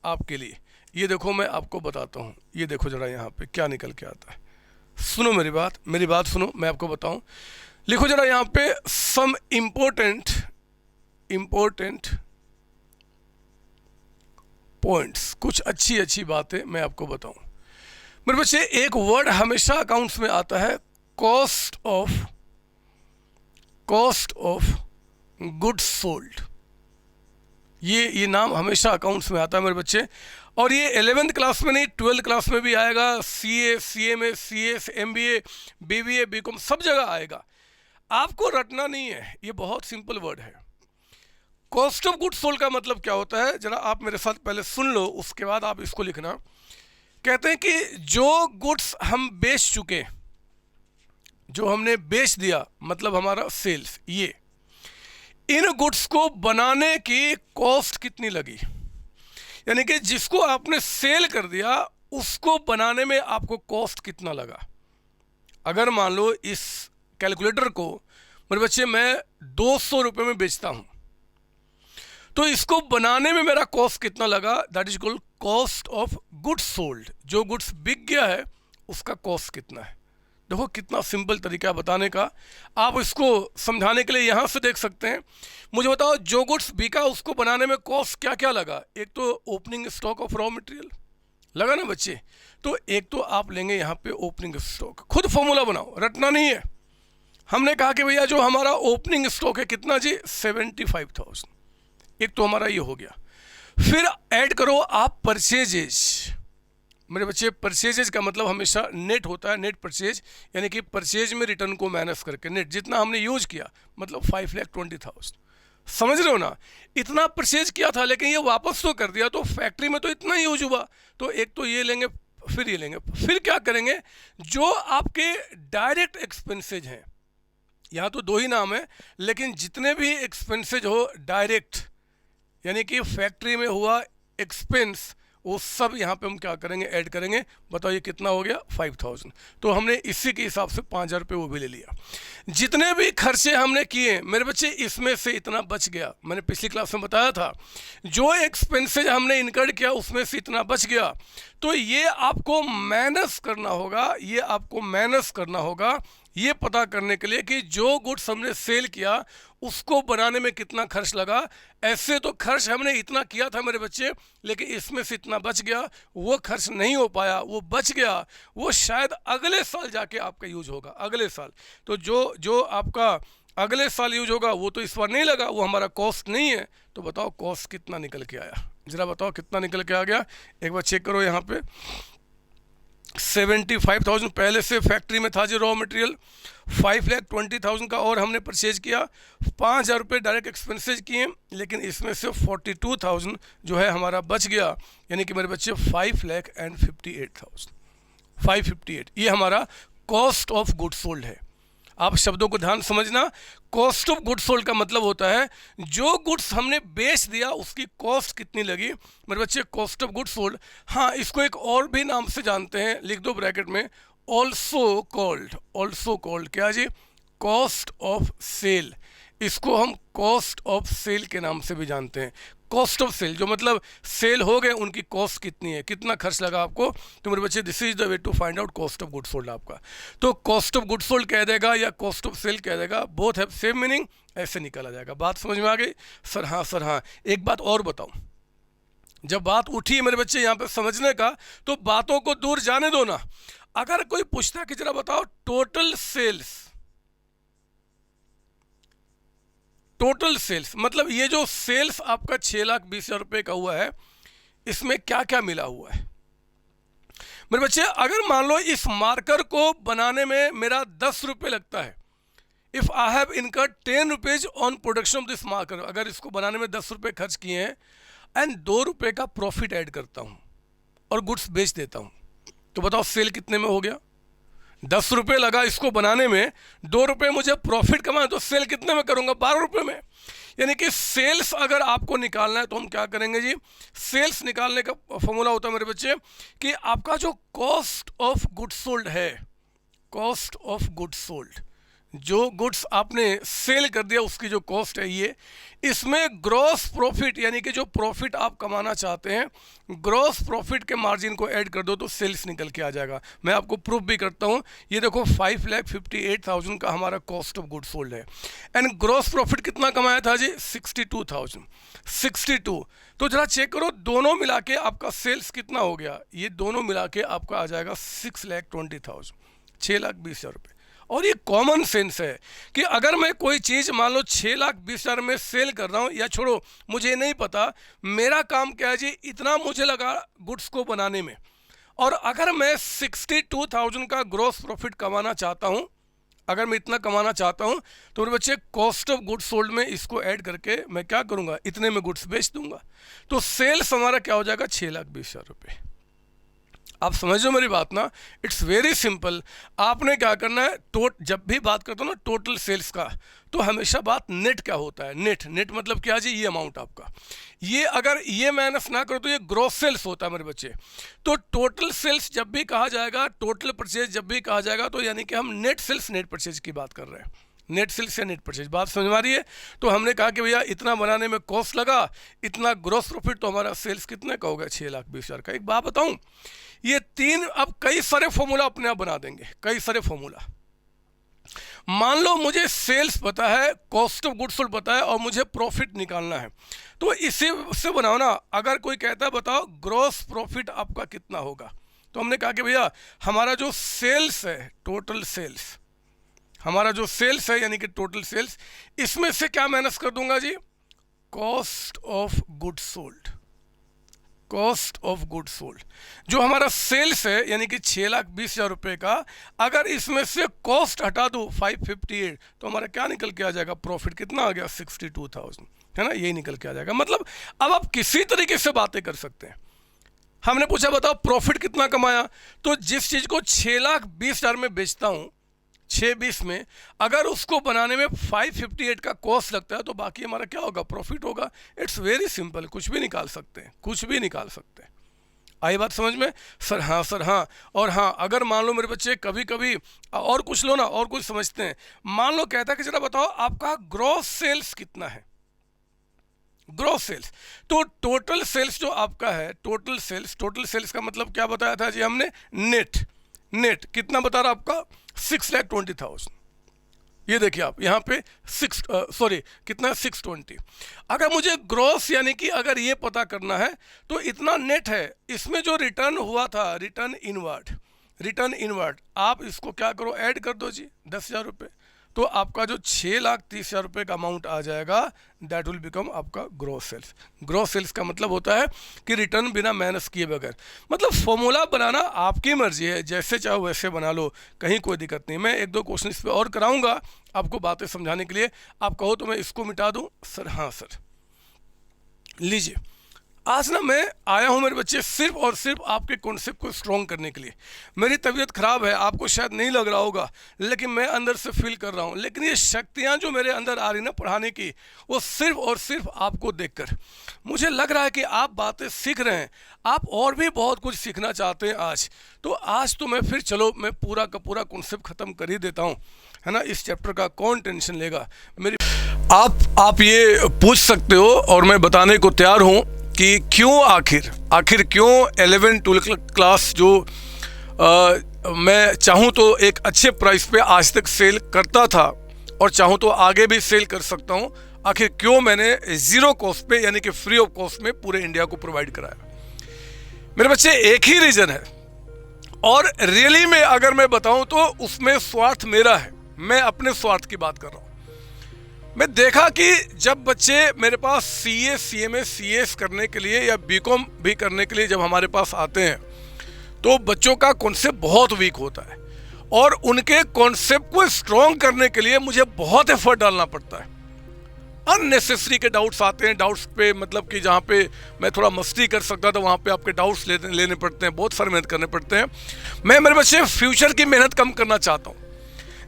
आपके लिए। ये देखो मैं आपको बताता हूँ, ये देखो ज़रा यहाँ पे क्या निकल के आता है। सुनो मेरी बात सुनो, मैं आपको बताऊँ। लिखो ज़रा यहाँ पे सम इम्पोर्टेंट पॉइंट्स, कुछ अच्छी बातें मैं आपको बताऊं मेरे बच्चे। एक वर्ड हमेशा अकाउंट्स में आता है, कॉस्ट ऑफ गुड्स सोल्ड। ये नाम हमेशा अकाउंट्स में आता है मेरे बच्चे, और ये 11th क्लास में नहीं 12th क्लास में भी आएगा। CA में CS, MBA, BBA, BCom सब जगह आएगा। आपको रटना नहीं है, ये बहुत सिंपल वर्ड है। कॉस्ट ऑफ गुड्स सोल्ड का मतलब क्या होता है, जरा आप मेरे साथ पहले सुन लो, उसके बाद आप इसको लिखना। कहते हैं कि जो गुड्स हम बेच चुके, जो हमने बेच दिया, मतलब हमारा सेल्स, ये इन गुड्स को बनाने की कॉस्ट कितनी लगी, यानी कि जिसको आपने सेल कर दिया उसको बनाने में आपको कॉस्ट कितना लगा। अगर मान लो इस कैलकुलेटर को मेरे बच्चे मैं 200 रुपये में बेचता हूँ, तो इसको बनाने में मेरा कॉस्ट कितना लगा, that is called cost of goods sold. जो गुड्स बिक गया है उसका कॉस्ट कितना है। देखो कितना सिंपल तरीका है बताने का। आप इसको समझाने के लिए यहाँ से देख सकते हैं। मुझे बताओ जो गुड्स बिका उसको बनाने में कॉस्ट क्या क्या लगा। एक तो opening stock of raw material लगा ना बच्चे, तो एक तो आप लेंगे यहाँ पे ओपनिंग स्टॉक। खुद फॉर्मूला बनाओ, रटना नहीं है। हमने कहा कि भैया जो हमारा ओपनिंग स्टॉक है कितना जी, 75,000। एक तो हमारा ये हो गया। फिर ऐड करो आप परचेजेज। मेरे बच्चे परचेजेज का मतलब हमेशा नेट होता है, नेट परचेज, यानी कि परचेज में रिटर्न को माइनस करके नेट जितना हमने यूज किया, मतलब 5,20,000। समझ रहे हो ना, इतना परचेज किया था लेकिन ये वापस तो कर दिया, तो फैक्ट्री में तो इतना ही यूज हुआ, तो एक तो ये लेंगे, फिर ये लेंगे, फिर क्या करेंगे, जो आपके डायरेक्ट एक्सपेंसेज हैं, यहाँ तो दो ही नाम है, लेकिन जितने भी एक्सपेंसेज हो डायरेक्ट, यानी कि फैक्ट्री में हुआ एक्सपेंस, वो सब यहाँ पे हम क्या करेंगे, ऐड करेंगे। बताओ ये कितना हो गया, 5000। तो हमने इसी के हिसाब से 5000 रुपये वो भी ले लिया। जितने भी खर्चे हमने किए मेरे बच्चे, इसमें से इतना बच गया, मैंने पिछली क्लास में बताया था, जो एक्सपेंसेज हमने इनकर्ड किया उसमें से इतना बच गया, तो ये आपको माइनस करना होगा, ये आपको माइनस करना होगा, ये पता करने के लिए कि जो गुड्स हमने सेल किया उसको बनाने में कितना खर्च लगा। ऐसे तो खर्च हमने इतना किया था मेरे बच्चे, लेकिन इसमें से इतना बच गया, वो खर्च नहीं हो पाया, वो बच गया, वो शायद अगले साल जाके आपका यूज होगा, अगले साल। तो जो आपका अगले साल यूज होगा वो तो इस बार नहीं लगा, वो हमारा कॉस्ट नहीं है। तो बताओ कॉस्ट कितना निकल के आया, जरा बताओ कितना निकल के आ गया, एक बार चेक करो। यहाँ पे 75,000 पहले से फैक्ट्री में था जो रॉ मटेरियल, 5,20,000 का और हमने परचेज किया, 5,000 रुपये डायरेक्ट एक्सपेंसेज किए, लेकिन इसमें से 42,000 जो है हमारा बच गया, यानी कि मेरे बच्चे 5,58,000, 558 ये हमारा कॉस्ट ऑफ गुड सोल्ड है। आप शब्दों को ध्यान समझना, कॉस्ट ऑफ गुड सोल्ड का मतलब होता है जो गुड्स हमने बेच दिया उसकी कॉस्ट कितनी लगी मेरे बच्चे, कॉस्ट ऑफ गुड सोल्ड। हाँ, इसको एक और भी नाम से जानते हैं, लिख दो ब्रैकेट में, ऑल्सो कॉल्ड क्या जी, कॉस्ट ऑफ सेल। इसको हम कॉस्ट ऑफ सेल के नाम से भी जानते हैं। कॉस्ट ऑफ सेल जो मतलब सेल हो गए उनकी कॉस्ट कितनी है, कितना खर्च लगा आपको, तो मेरे बच्चे this is the way to find out cost of good sold आपका। तो कॉस्ट ऑफ गुड सोल्ड कह देगा या कॉस्ट ऑफ सेल कह देगा, बोथ हैव सेम मीनिंग, ऐसे निकला जाएगा। बात समझ में आ गई? सर हाँ। एक बात और बताओ, जब बात उठी है मेरे बच्चे यहाँ पे समझने का, तो बातों को दूर जाने दो ना। अगर कोई पूछता है कि जरा बताओ टोटल सेल्स मतलब ये जो सेल्स आपका 6,20,000 रुपये का हुआ है, इसमें क्या क्या मिला हुआ है मेरे बच्चे। अगर मान लो इस मार्कर को बनाने में मेरा 10 रुपये लगता है, if I have incurred 10 rupees on production of this marker, अगर इसको बनाने में 10 रुपये खर्च किए हैं एंड 2 रुपये का प्रॉफिट ऐड करता हूं और गुड्स बेच देता हूं, तो बताओ सेल कितने में हो गया। 10 रुपये लगा इसको बनाने में, 2 रुपये मुझे प्रॉफिट कमाए, तो सेल कितने में करूंगा, 12 रुपये में। यानी कि सेल्स अगर आपको निकालना है तो हम क्या करेंगे जी, सेल्स निकालने का फॉर्मूला होता है मेरे बच्चे कि आपका जो कॉस्ट ऑफ गुड्स सोल्ड है, कॉस्ट ऑफ गुड्स सोल्ड, जो गुड्स आपने सेल कर दिया उसकी जो कॉस्ट है ये, इसमें ग्रॉस प्रॉफिट यानी कि जो प्रॉफिट आप कमाना चाहते हैं, ग्रॉस प्रॉफिट के मार्जिन को ऐड कर दो तो सेल्स निकल के आ जाएगा। मैं आपको प्रूफ भी करता हूँ, ये देखो 5,58,000 का हमारा कॉस्ट ऑफ गुड्स सोल्ड है एंड ग्रॉस प्रॉफिट कितना कमाया था जी, 62,000, 62। तो जरा चेक करो दोनों मिला के आपका सेल्स कितना हो गया, ये दोनों मिला के आपका आ जाएगा 6,20,000, 6,20,000 रुपये। और ये कॉमन सेंस है कि अगर मैं कोई चीज़ मान लो 6,20,000 में सेल कर रहा हूँ, या छोड़ो मुझे नहीं पता, मेरा काम क्या है जी, इतना मुझे लगा गुड्स को बनाने में, और अगर मैं 62,000 का ग्रॉस प्रॉफिट कमाना चाहता हूँ, अगर मैं इतना कमाना चाहता हूँ, तो मेरे बच्चे कॉस्ट ऑफ गुड्स सोल्ड में इसको ऐड करके मैं क्या करूँगा, इतने में गुड्स बेच दूंगा, तो सेल्स हमारा क्या हो जाएगा, 6,20,000 रुपये। आप समझो मेरी बात ना, इट्स वेरी सिंपल। आपने क्या करना है, जब भी बात करते हो ना टोटल सेल्स का, तो हमेशा बात नेट क्या होता है, नेट मतलब क्या जी, ये अमाउंट आपका, ये अगर ये माइनस ना करो तो ये ग्रॉस सेल्स होता है मेरे बच्चे। तो टोटल सेल्स जब भी कहा जाएगा, टोटल परचेज जब भी कहा जाएगा, तो यानी कि हम नेट सेल्स नेट परचेज की बात कर रहे हैं, नेट सेल्स या नेट परचेज। बात समझ में आ रही है? तो हमने कहा कि भैया इतना बनाने में कॉस्ट लगा, इतना ग्रॉस प्रॉफिट, तो हमारा सेल्स कितने का होगा, 6,20,000 का। एक बात बताऊं, ये तीन अब कई सारे फॉर्मूला अपने आप बना देंगे, कई सारे फॉर्मूला। मान लो मुझे सेल्स पता है, कॉस्ट ऑफ गुड्स सोल्ड पता है और मुझे प्रॉफिट निकालना है, तो इसी से बनाओ ना। अगर कोई कहता है बताओ ग्रॉस प्रॉफिट आपका कितना होगा, तो हमने कहा कि भैया हमारा जो सेल्स है, टोटल सेल्स, हमारा जो सेल्स है यानी कि टोटल सेल्स, इसमें से क्या माइनस कर दूंगा जी, cost of goods sold, cost of good sold. जो हमारा सेल्स है यानी कि 6,20,000 रुपये का, अगर इसमें से कॉस्ट हटा दो 558 तो हमारा क्या निकल के आ जाएगा, प्रॉफिट कितना आ गया 62,000, है ना, यही निकल के आ जाएगा। मतलब अब आप किसी तरीके से बातें कर सकते हैं। हमने पूछा बताओ प्रॉफिट कितना कमाया, तो जिस चीज़ को 6,20,000 में बेचता हूँ 6,20 में, अगर उसको बनाने में 558 का कॉस्ट लगता है तो बाकी हमारा क्या होगा, प्रॉफिट होगा। इट्स वेरी सिंपल, कुछ भी निकाल सकते हैं, कुछ भी निकाल सकते हैं। आई बात समझ में? सर हाँ। और हाँ, अगर मान लो मेरे बच्चे कभी कभी और कुछ लो ना, और कुछ समझते हैं। मान लो कहता है कि जरा बताओ आपका ग्रॉस सेल्स कितना है, ग्रॉस सेल्स। तो टोटल सेल्स जो आपका है, टोटल सेल्स का मतलब क्या बताया था जी हमने, नेट कितना बता रहा आपका 6,20,000। ये देखिए आप यहाँ पे कितना 620। अगर मुझे ग्रॉस यानी कि अगर ये पता करना है तो इतना नेट है, इसमें जो रिटर्न हुआ था रिटर्न इनवर्ड आप इसको क्या करो, ऐड कर दो जी 10,000 रुपये, तो आपका जो 6,30,000 रुपये का अमाउंट आ जाएगा दैट विल बिकम आपका ग्रॉस सेल्स। ग्रॉस सेल्स का मतलब होता है कि रिटर्न बिना माइनस किए बगैर। मतलब फॉर्मूला बनाना आपकी मर्जी है, जैसे चाहो वैसे बना लो, कहीं कोई दिक्कत नहीं। मैं 1-2 क्वेश्चन इस पर और कराऊंगा आपको बातें समझाने के लिए। आप कहो तो मैं इसको मिटा दूं? सर हाँ सर। लीजिए, आज ना मैं आया हूँ मेरे बच्चे सिर्फ और सिर्फ आपके कॉन्सेप्ट को स्ट्रॉन्ग करने के लिए। मेरी तबीयत ख़राब है, आपको शायद नहीं लग रहा होगा, लेकिन मैं अंदर से फील कर रहा हूँ। लेकिन ये शक्तियाँ जो मेरे अंदर आ रही ना पढ़ाने की, वो सिर्फ और सिर्फ आपको देखकर मुझे लग रहा है कि आप बातें सीख रहे हैं, आप और भी बहुत कुछ सीखना चाहते हैं आज। तो आज तो मैं फिर चलो मैं पूरा का पूरा कॉन्सेप्ट ख़त्म कर ही देता हूँ, है ना। इस चैप्टर का कौन टेंशन लेगा। मेरी आप ये पूछ सकते हो और मैं बताने को तैयार हूँ कि क्यों आखिर क्यों 11-12 क्लास जो मैं चाहूँ तो एक अच्छे प्राइस पे आज तक सेल करता था और चाहूँ तो आगे भी सेल कर सकता हूँ, आखिर क्यों मैंने ज़ीरो कॉस्ट पे यानी कि फ्री ऑफ कॉस्ट में पूरे इंडिया को प्रोवाइड कराया। मेरे बच्चे एक ही रीज़न है, और रियली में अगर मैं बताऊँ तो उसमें स्वार्थ मेरा है, मैं अपने स्वार्थ की बात कर रहा हूँ। मैं देखा कि जब बच्चे मेरे पास CA CMA CS करने के लिए या BCom भी करने के लिए जब हमारे पास आते हैं तो बच्चों का कॉन्सेप्ट बहुत वीक होता है, और उनके कॉन्सेप्ट को स्ट्रॉन्ग करने के लिए मुझे बहुत एफर्ट डालना पड़ता है। अननेसेसरी के डाउट्स आते हैं, डाउट्स पे मतलब कि जहाँ पे मैं थोड़ा मस्ती कर सकता था वहाँ पे आपके डाउट्स लेने पड़ते हैं, बहुत सारी मेहनत करने पड़ते हैं। मैं मेरे बच्चे फ्यूचर की मेहनत कम करना चाहता हूँ।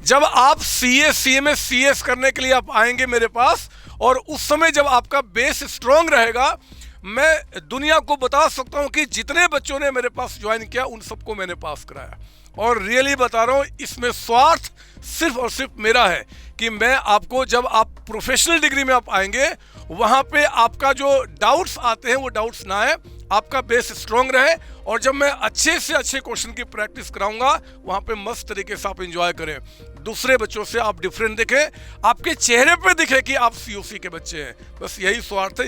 जब आप CA CMA CS करने के लिए आप आएंगे मेरे पास, और उस समय जब आपका बेस स्ट्रॉन्ग रहेगा, मैं दुनिया को बता सकता हूं कि जितने बच्चों ने मेरे पास ज्वाइन किया उन सबको मैंने पास कराया। और रियली बता रहा हूं, इसमें स्वार्थ सिर्फ और सिर्फ मेरा है कि मैं आपको, जब आप प्रोफेशनल डिग्री में आप आएंगे वहां पे आपका जो डाउट्स आते हैं वो डाउट्स ना आए, आपका बेस स्ट्रॉन्ग रहे, और जब मैं अच्छे से अच्छे क्वेश्चन की प्रैक्टिस कराऊंगा वहां पे मस्त तरीके से आप एंजॉय करें, दूसरे बच्चों से आप डिफरेंट दिखें, आपके चेहरे पे दिखे कि आप COC के बच्चे हैं। बस यही स्वार्थ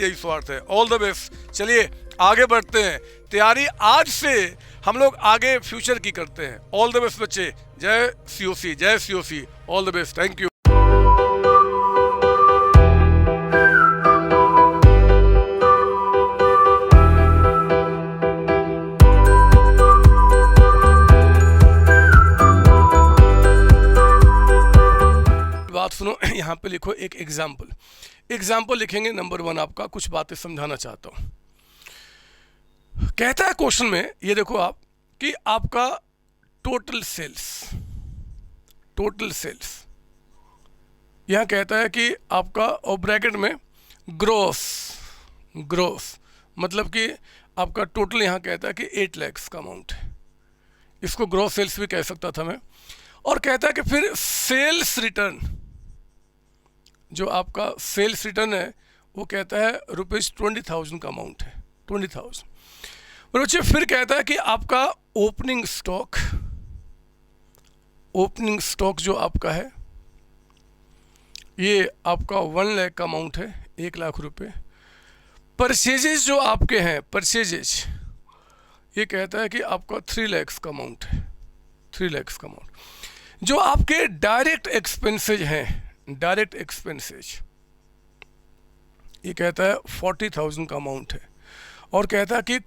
है। All the best. चलिए आगे बढ़ते हैं, तैयारी आज से हम लोग आगे फ्यूचर की करते हैं। ऑल द बेस्ट बच्चे। जय COC। All the best. Thank you. बात सुनो, यहाँ पे लिखो एक एग्जाम्पल लिखेंगे। नंबर 1 आपका कुछ बातें समझाना चाहता हूँ। कहता है क्वेश्चन में, ये देखो आप, कि आपका टोटल सेल्स यहाँ कहता है कि आपका, और ब्रैकेट में ग्रोस मतलब कि आपका टोटल यहाँ कहता है कि 8 लाख का अमाउंट है। इसको ग्रोस सेल्स भी कह सकता था मैं। और कहता है कि फिर सेल्स रिटर्न, जो आपका सेल्स रिटर्न है वो कहता है ₹20,000 का अमाउंट है, 20,000। और बच्चे फिर कहता है कि आपका ओपनिंग स्टॉक जो आपका है ये आपका 1 लाख का अमाउंट है, 1 लाख रुपए। परचेजेस जो आपके हैं, परचेजेस ये कहता है कि आपका 3 लाख का अमाउंट है, 3 लाख का अमाउंट। जो आपके डायरेक्ट एक्सपेंसेज हैं, डायरेक्ट एक्सपेंसेज ये कहता है 40,000 का अमाउंट है। और कहता है कि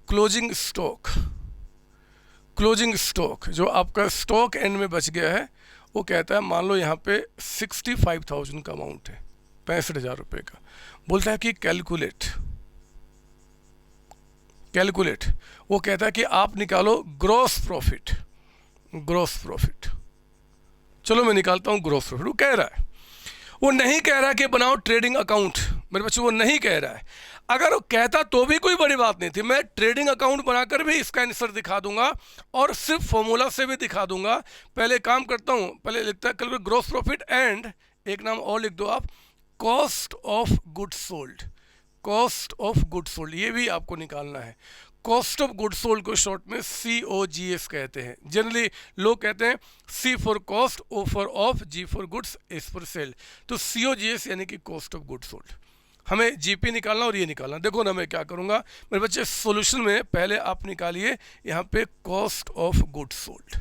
क्लोजिंग स्टॉक जो आपका स्टॉक एंड में बच गया है, वो कहता है मान लो यहाँ पे 65,000 का अमाउंट है, 65,000 रुपये का। बोलता है कि कैलकुलेट, वो कहता है कि आप निकालो ग्रॉस प्रॉफिट। चलो मैं निकालता हूँ ग्रॉस प्रॉफिट। वो कह रहा है, वो नहीं कह रहा कि बनाओ ट्रेडिंग अकाउंट मेरे बच्चे, वो नहीं कह रहा है। अगर वो कहता तो भी कोई बड़ी बात नहीं थी, मैं ट्रेडिंग अकाउंट बनाकर भी इसका आंसर दिखा दूंगा और सिर्फ फॉर्मूला से भी दिखा दूंगा। पहले काम करता हूँ, पहले लिखता है कैलकुलेट ग्रॉस प्रॉफिट एंड एक नाम और लिख दो आप, कॉस्ट ऑफ गुड्स सोल्ड। ये भी आपको निकालना है। कॉस्ट ऑफ गुड्स सोल्ड को शॉर्ट में COGS कहते हैं। जनरली लोग कहते हैं C for cost, O for of, G for goods, S for sale. तो COGS यानी कि कॉस्ट ऑफ गुड्स सोल्ड। हमें GP निकालना और ये निकालना। देखो ना मैं क्या करूँगा मेरे बच्चे, सॉल्यूशन में पहले आप निकालिए यहाँ पे कॉस्ट ऑफ गुड्स सोल्ड।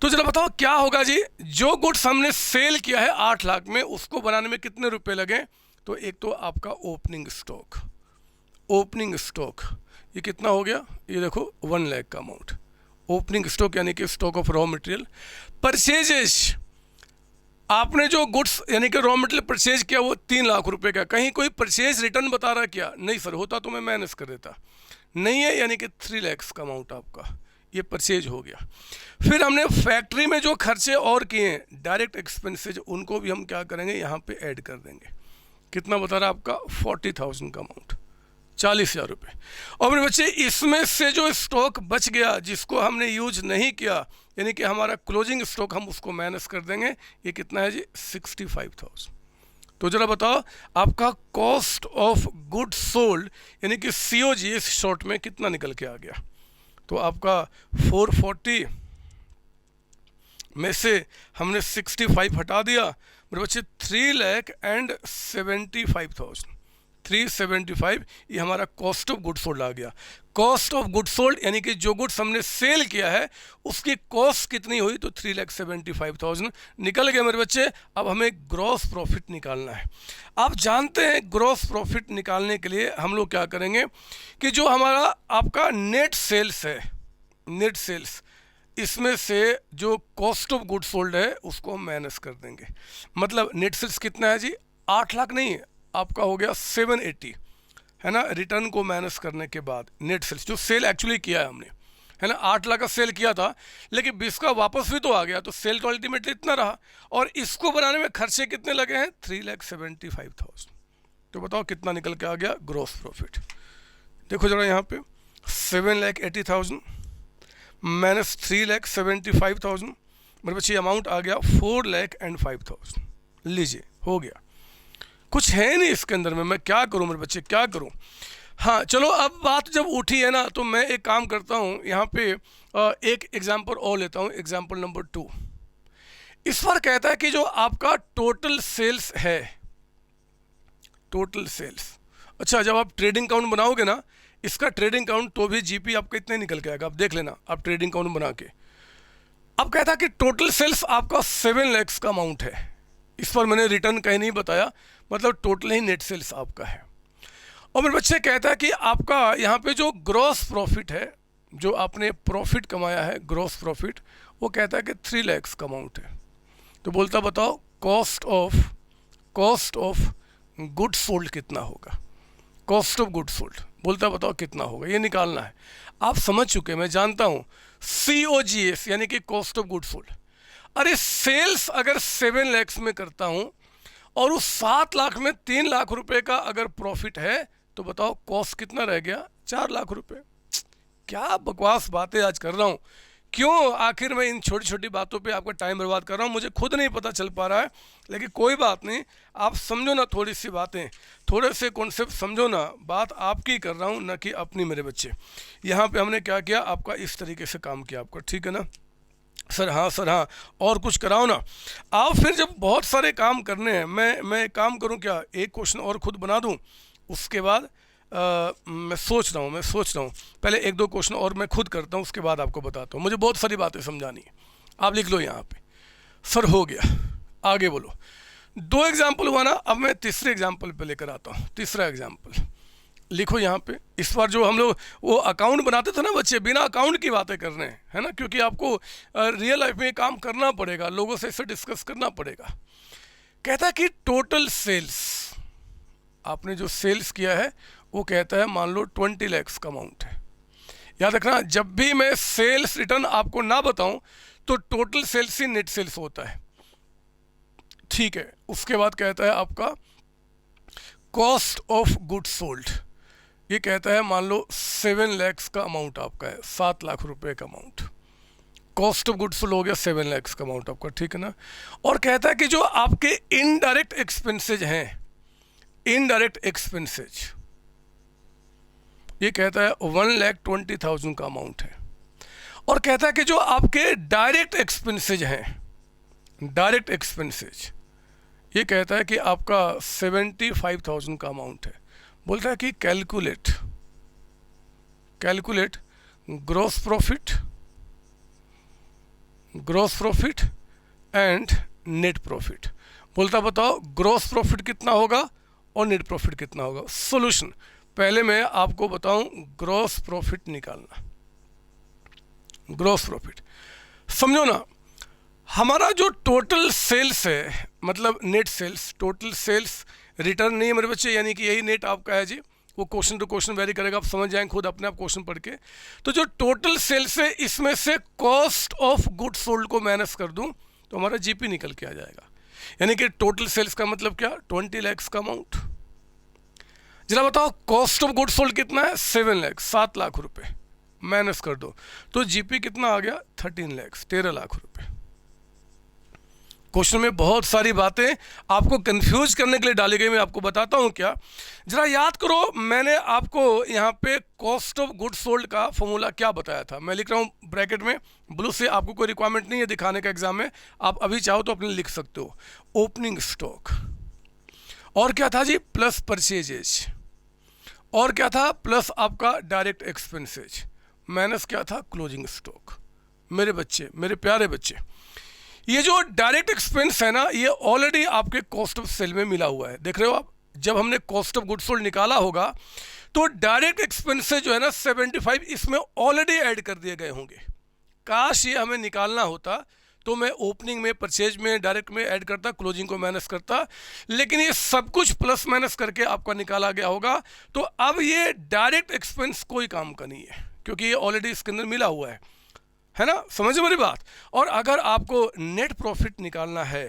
तो चलो बताओ क्या होगा जी, जो गुड्स हमने सेल किया है 8 लाख में, उसको बनाने में कितने रुपए लगे? तो एक तो आपका ओपनिंग स्टॉक ये कितना हो गया, ये देखो 1 लाख का अमाउंट। ओपनिंग स्टॉक यानी कि stock of raw material. Purchases, आपने जो गुड्स यानी कि रॉ मटेरियल परचेज किया वो 3 लाख रुपए का। कहीं कोई परचेज रिटर्न बता रहा क्या? नहीं सर, होता तो मैं माइनस कर देता, नहीं है, यानी कि 3 लाख का अमाउंट आपका ये परचेज हो गया। फिर हमने फैक्ट्री में जो खर्चे और किए हैं, डायरेक्ट एक्सपेंसेज, उनको भी हम क्या करेंगे यहाँ पे ऐड कर देंगे। कितना बता रहा है आपका? 40,000 का अमाउंट, 40,000 रुपये। और मेरे बच्चे इसमें से जो स्टॉक बच गया जिसको हमने यूज नहीं किया, यानी कि हमारा क्लोजिंग स्टॉक, हम उसको माइनस कर देंगे। ये कितना है जी? 65,000। तो जरा बताओ आपका कॉस्ट ऑफ गुड्स सोल्ड यानी कि COGS शॉर्ट में कितना निकल के आ गया? तो आपका 440 में से हमने 65 हटा दिया मेरे बच्चे, 3,75,000, 375 ये हमारा कॉस्ट ऑफ गुड्स सोल्ड आ गया। कॉस्ट ऑफ गुड्स सोल्ड यानी कि जो गुड्स हमने सेल किया है उसकी कॉस्ट कितनी हुई? तो 3,75,000 निकल गया मेरे बच्चे। अब हमें ग्रॉस प्रॉफिट निकालना है। आप जानते हैं ग्रॉस प्रॉफिट निकालने के लिए हम लोग क्या करेंगे कि जो हमारा आपका नेट सेल्स है, नेट सेल्स, इसमें से जो कॉस्ट ऑफ गुड्स सोल्ड है उसको हम माइनस कर देंगे। मतलब नेट सेल्स कितना है जी? 8 लाख नहीं, आपका हो गया 780, है ना। रिटर्न को माइनस करने के बाद नेट सेल्स जो सेल एक्चुअली किया है हमने, है ना, 8 लाख का सेल किया था, लेकिन 20 का वापस भी तो आ गया, तो सेल तो अल्टीमेटली इतना रहा। और इसको बनाने में खर्चे कितने लगे हैं? 3,75,000। तो बताओ कितना निकल के आ गया ग्रॉस प्रॉफिट? देखो जरा यहाँ पे 7,80,000 माइनस 3,75,000 मेरे बच्चे अमाउंट आ गया 4,05,000। लीजिए हो गया, कुछ है नहीं इसके अंदर में, मैं क्या करूं मेरे बच्चे, क्या करूं? हाँ चलो, अब बात जब उठी है ना, तो मैं एक काम करता हूं, यहाँ पे एक एग्जाम्पल और लेता हूं, एग्जाम्पल नंबर 2। इस पर कहता है कि जो आपका टोटल सेल्स है, टोटल सेल्स, अच्छा जब आप ट्रेडिंग अकाउंट बनाओगे ना, इसका ट्रेडिंग अकाउंट तो भी GP आपका इतने निकल के आएगा। आप देख लेना, आप ट्रेडिंग अकाउंट बना के। अब कहता है कि टोटल सेल्स आपका 7 लाख का अमाउंट है। इस पर मैंने रिटर्न कहीं नहीं बताया, मतलब टोटल ही नेट सेल्स आपका है। और मेरे बच्चे कहता है कि आपका यहाँ पे जो ग्रॉस प्रॉफिट है, जो आपने प्रॉफिट कमाया है, ग्रॉस प्रॉफिट, वो कहता है कि 3 लाख का अमाउंट है। तो बोलता बताओ कॉस्ट ऑफ गुड्स सोल्ड कितना होगा? कॉस्ट ऑफ गुड्स सोल्ड बोलता बताओ कितना होगा, ये निकालना है। आप समझ चुके, मैं जानता हूँ, COGS यानी कि कॉस्ट ऑफ गुड्स सोल्ड। अरे सेल्स अगर 7 लाख में करता हूँ और उस 7 लाख में 3 लाख रुपए का अगर प्रॉफिट है, तो बताओ कॉस्ट कितना रह गया? 4 लाख रुपए। क्या बकवास बातें आज कर रहा हूँ, क्यों आखिर मैं इन छोटी छोटी बातों पे आपका टाइम बर्बाद कर रहा हूँ? मुझे खुद नहीं पता चल पा रहा है, लेकिन कोई बात नहीं, आप समझो ना थोड़ी सी बातें, थोड़े से कॉन्सेप्ट समझो ना, बात आपकी कर रहा हूँ ना कि अपनी। मेरे बच्चे यहाँ पे हमने क्या किया, आपका इस तरीके से काम किया आपका, ठीक है ना सर? हाँ सर हाँ, और कुछ कराओ ना आप। फिर जब बहुत सारे काम करने हैं, मैं काम करूँ क्या, एक क्वेश्चन और खुद बना दूँ, उसके बाद मैं सोच रहा हूँ पहले 1-2 क्वेश्चन और मैं खुद करता हूँ, उसके बाद आपको बताता हूँ। मुझे बहुत सारी बातें समझानी है, आप लिख लो यहाँ पे। सर हो गया, आगे बोलो। 2 एग्जाम्पल हुआ ना, अब मैं तीसरे एग्जाम्पल पे लेकर आता हूँ। तीसरा एग्जाम्पल लिखो यहाँ पे। इस बार जो हम लोग वो अकाउंट बनाते थे ना बच्चे, बिना अकाउंट की बातें कर रहे हैं, है ना, क्योंकि आपको रियल लाइफ में काम करना पड़ेगा, लोगों से इसे डिस्कस करना पड़ेगा। कहता है कि टोटल सेल्स, आपने जो सेल्स किया है वो कहता है मान लो 20 लाख का अमाउंट है। याद रखना, जब भी मैं सेल्स रिटर्न आपको ना बताऊं तो टोटल सेल्स ही नेट सेल्स होता है, ठीक है। उसके बाद कहता है आपका कॉस्ट ऑफ गुड्स सोल्ड, ये कहता है मान लो 7 लाख का अमाउंट आपका है, 7 लाख रुपए का amount. Cost of goods sold हो गया 7 लाख का अमाउंट आपका, ठीक है ना। और कहता है कि जो आपके इनडायरेक्ट एक्सपेंसेज हैं, इनडायरेक्ट एक्सपेंसेज, ये कहता है 1,20,000 का अमाउंट है। और कहता है कि जो आपके डायरेक्ट एक्सपेंसेज हैं, डायरेक्ट एक्सपेंसेज, ये कहता है कि आपका 75,000 का अमाउंट है। बोलता है कि calculate gross profit and net profit. बोलता बताओ ग्रॉस प्रॉफिट कितना होगा और नेट प्रॉफिट कितना होगा। सॉल्यूशन, पहले मैं आपको बताऊं ग्रॉस प्रॉफिट निकालना। ग्रॉस प्रॉफिट समझो ना, हमारा जो टोटल सेल्स है, मतलब net sales, total sales return नहीं है मेरे बच्चे, यानी कि यही नेट आपका है जी। वो क्वेश्चन टू क्वेश्चन वेरी करेगा, आप समझ जाएंगे खुद अपने आप क्वेश्चन पढ़ के। तो जो टोटल सेल्स है इसमें से कॉस्ट ऑफ गुड्स सोल्ड को माइनस कर दूं तो हमारा जीपी निकल के आ जाएगा। यानी कि टोटल सेल्स का मतलब क्या, 20 लाख का अमाउंट। जरा बताओ कॉस्ट ऑफ गुड्स सोल्ड कितना है, 7 लाख, 7 लाख रुपए, माइनस कर दो तो जीपी कितना आ गया, 13 लाख, 13 लाख रुपए। क्वेश्चन में बहुत सारी बातें आपको कंफ्यूज करने के लिए डाली गई, मैं आपको बताता हूं क्या। जरा याद करो, मैंने आपको यहाँ पे कॉस्ट ऑफ गुड्स सोल्ड का फॉर्मूला क्या बताया था। मैं लिख रहा हूँ ब्रैकेट में ब्लू से, आपको कोई रिक्वायरमेंट नहीं है दिखाने का एग्जाम में, आप अभी चाहो तो अपने लिख सकते हो। ओपनिंग स्टॉक, और क्या था जी, प्लस परचेजेज, और क्या था प्लस आपका डायरेक्ट एक्सपेंसेज, माइनस क्या था क्लोजिंग स्टॉक। मेरे बच्चे, मेरे प्यारे बच्चे, ये जो डायरेक्ट एक्सपेंस है ना, ये ऑलरेडी आपके कॉस्ट ऑफ सेल में मिला हुआ है। देख रहे हो आप, जब हमने कॉस्ट ऑफ गुड्स सोल्ड निकाला होगा तो डायरेक्ट एक्सपेंसेस जो है ना 75 इसमें ऑलरेडी ऐड कर दिए गए होंगे। काश ये हमें निकालना होता तो मैं ओपनिंग में, परचेज में, डायरेक्ट में ऐड करता, क्लोजिंग को माइनस करता, लेकिन ये सब कुछ प्लस माइनस करके आपका निकाला गया होगा। तो अब ये डायरेक्ट एक्सपेंस कोई काम का नहीं है, क्योंकि ये ऑलरेडी इसके अंदर मिला हुआ है ना, समझ मेरी बात। और अगर आपको नेट प्रॉफिट निकालना है,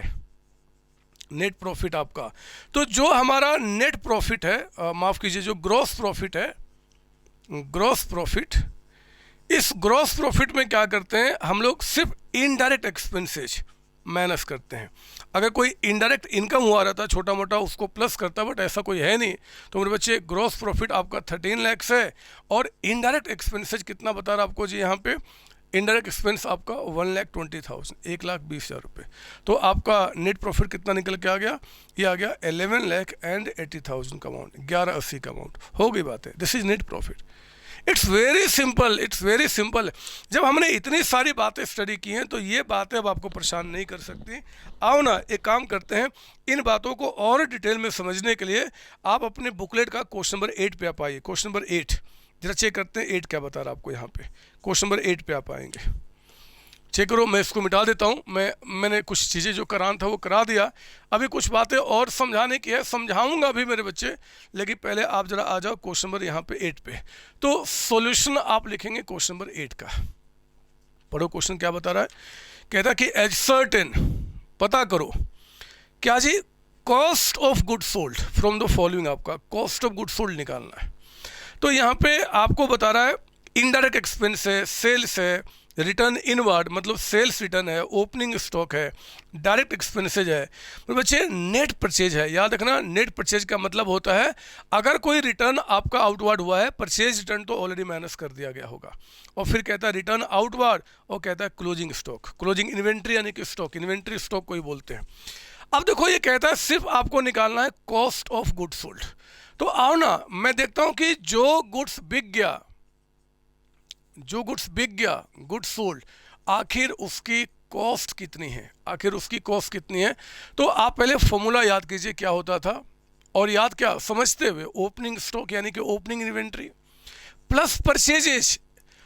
नेट प्रॉफिट आपका, तो जो हमारा नेट प्रॉफिट है, माफ कीजिए, जो ग्रॉस प्रॉफिट है, ग्रॉस प्रॉफिट, इस ग्रॉस प्रॉफिट में क्या करते हैं हम लोग, सिर्फ इनडायरेक्ट एक्सपेंसेज माइनस करते हैं। अगर कोई इनडायरेक्ट इनकम हुआ रहता छोटा मोटा, उसको प्लस करता, बट ऐसा कोई है नहीं। तो मेरे बच्चे ग्रॉस प्रॉफिट आपका 13 लाख है, और इनडायरेक्ट एक्सपेंसेज कितना बता रहा आपको जी यहाँ पे, इनडायरेक्ट एक्सपेंस आपका 1,20,000, 1,20,000 रुपये। तो आपका नेट प्रॉफिट कितना निकल के आ गया, ये आ गया 11,80,000 का अमाउंट, 11,80 का अमाउंट। हो गई बात है, this is net profit. It's very simple, it's very simple. जब हमने इतनी सारी बातें स्टडी की हैं तो ये बातें अब आपको परेशान नहीं कर सकती। आओ ना, एक काम करते हैं, इन बातों को और डिटेल में समझने के लिए आप अपने बुकलेट का क्वेश्चन नंबर 8 पे आप आइए। क्वेश्चन नंबर 8 जरा चेक करते हैं, 8 क्या बता रहा है आपको यहाँ पे। क्वेश्चन नंबर 8 पे आप आएंगे, चेक करो। मैं इसको मिटा देता हूँ, मैंने कुछ चीज़ें जो कराना था वो करा दिया, अभी कुछ बातें और समझाने की है, समझाऊंगा अभी मेरे बच्चे, लेकिन पहले आप जरा आ जाओ क्वेश्चन नंबर यहाँ पे 8 पे। तो सॉल्यूशन आप लिखेंगे क्वेश्चन नंबर 8 का। पढ़ो क्वेश्चन क्या बता रहा है। कहता कि एज सर्टेन, पता करो क्या जी, cost of good sold from the following, आपका कॉस्ट ऑफ गुड सोल्ड निकालना है। तो यहाँ पे आपको बता रहा है इनडायरेक्ट एक्सपेंस है, सेल्स है, रिटर्न इनवर्ड मतलब सेल्स रिटर्न है, ओपनिंग स्टॉक है, डायरेक्ट एक्सपेंसेज है, तो बच्चे नेट परचेज है। याद रखना, नेट परचेज का मतलब होता है अगर कोई रिटर्न आपका आउटवर्ड हुआ है, परचेज रिटर्न तो ऑलरेडी माइनस कर दिया गया होगा, और फिर कहता है रिटर्न आउटवर्ड, और कहता है क्लोजिंग स्टॉक, क्लोजिंग इन्वेंट्री यानी कि स्टॉक, इन्वेंट्री स्टॉक कोई बोलते हैं। अब देखो ये कहता है सिर्फ आपको निकालना है कॉस्ट ऑफ गुड्स सोल्ड। तो आओ ना, मैं देखता हूं कि जो गुड्स बिक गया, जो गुड्स बिक गया, गुड्स सोल्ड, आखिर उसकी कॉस्ट कितनी है, आखिर उसकी कॉस्ट कितनी है। तो आप पहले फॉर्मूला याद कीजिए क्या होता था, और याद क्या समझते हुए, ओपनिंग स्टॉक यानी कि ओपनिंग इन्वेंट्री प्लस परचेजेज।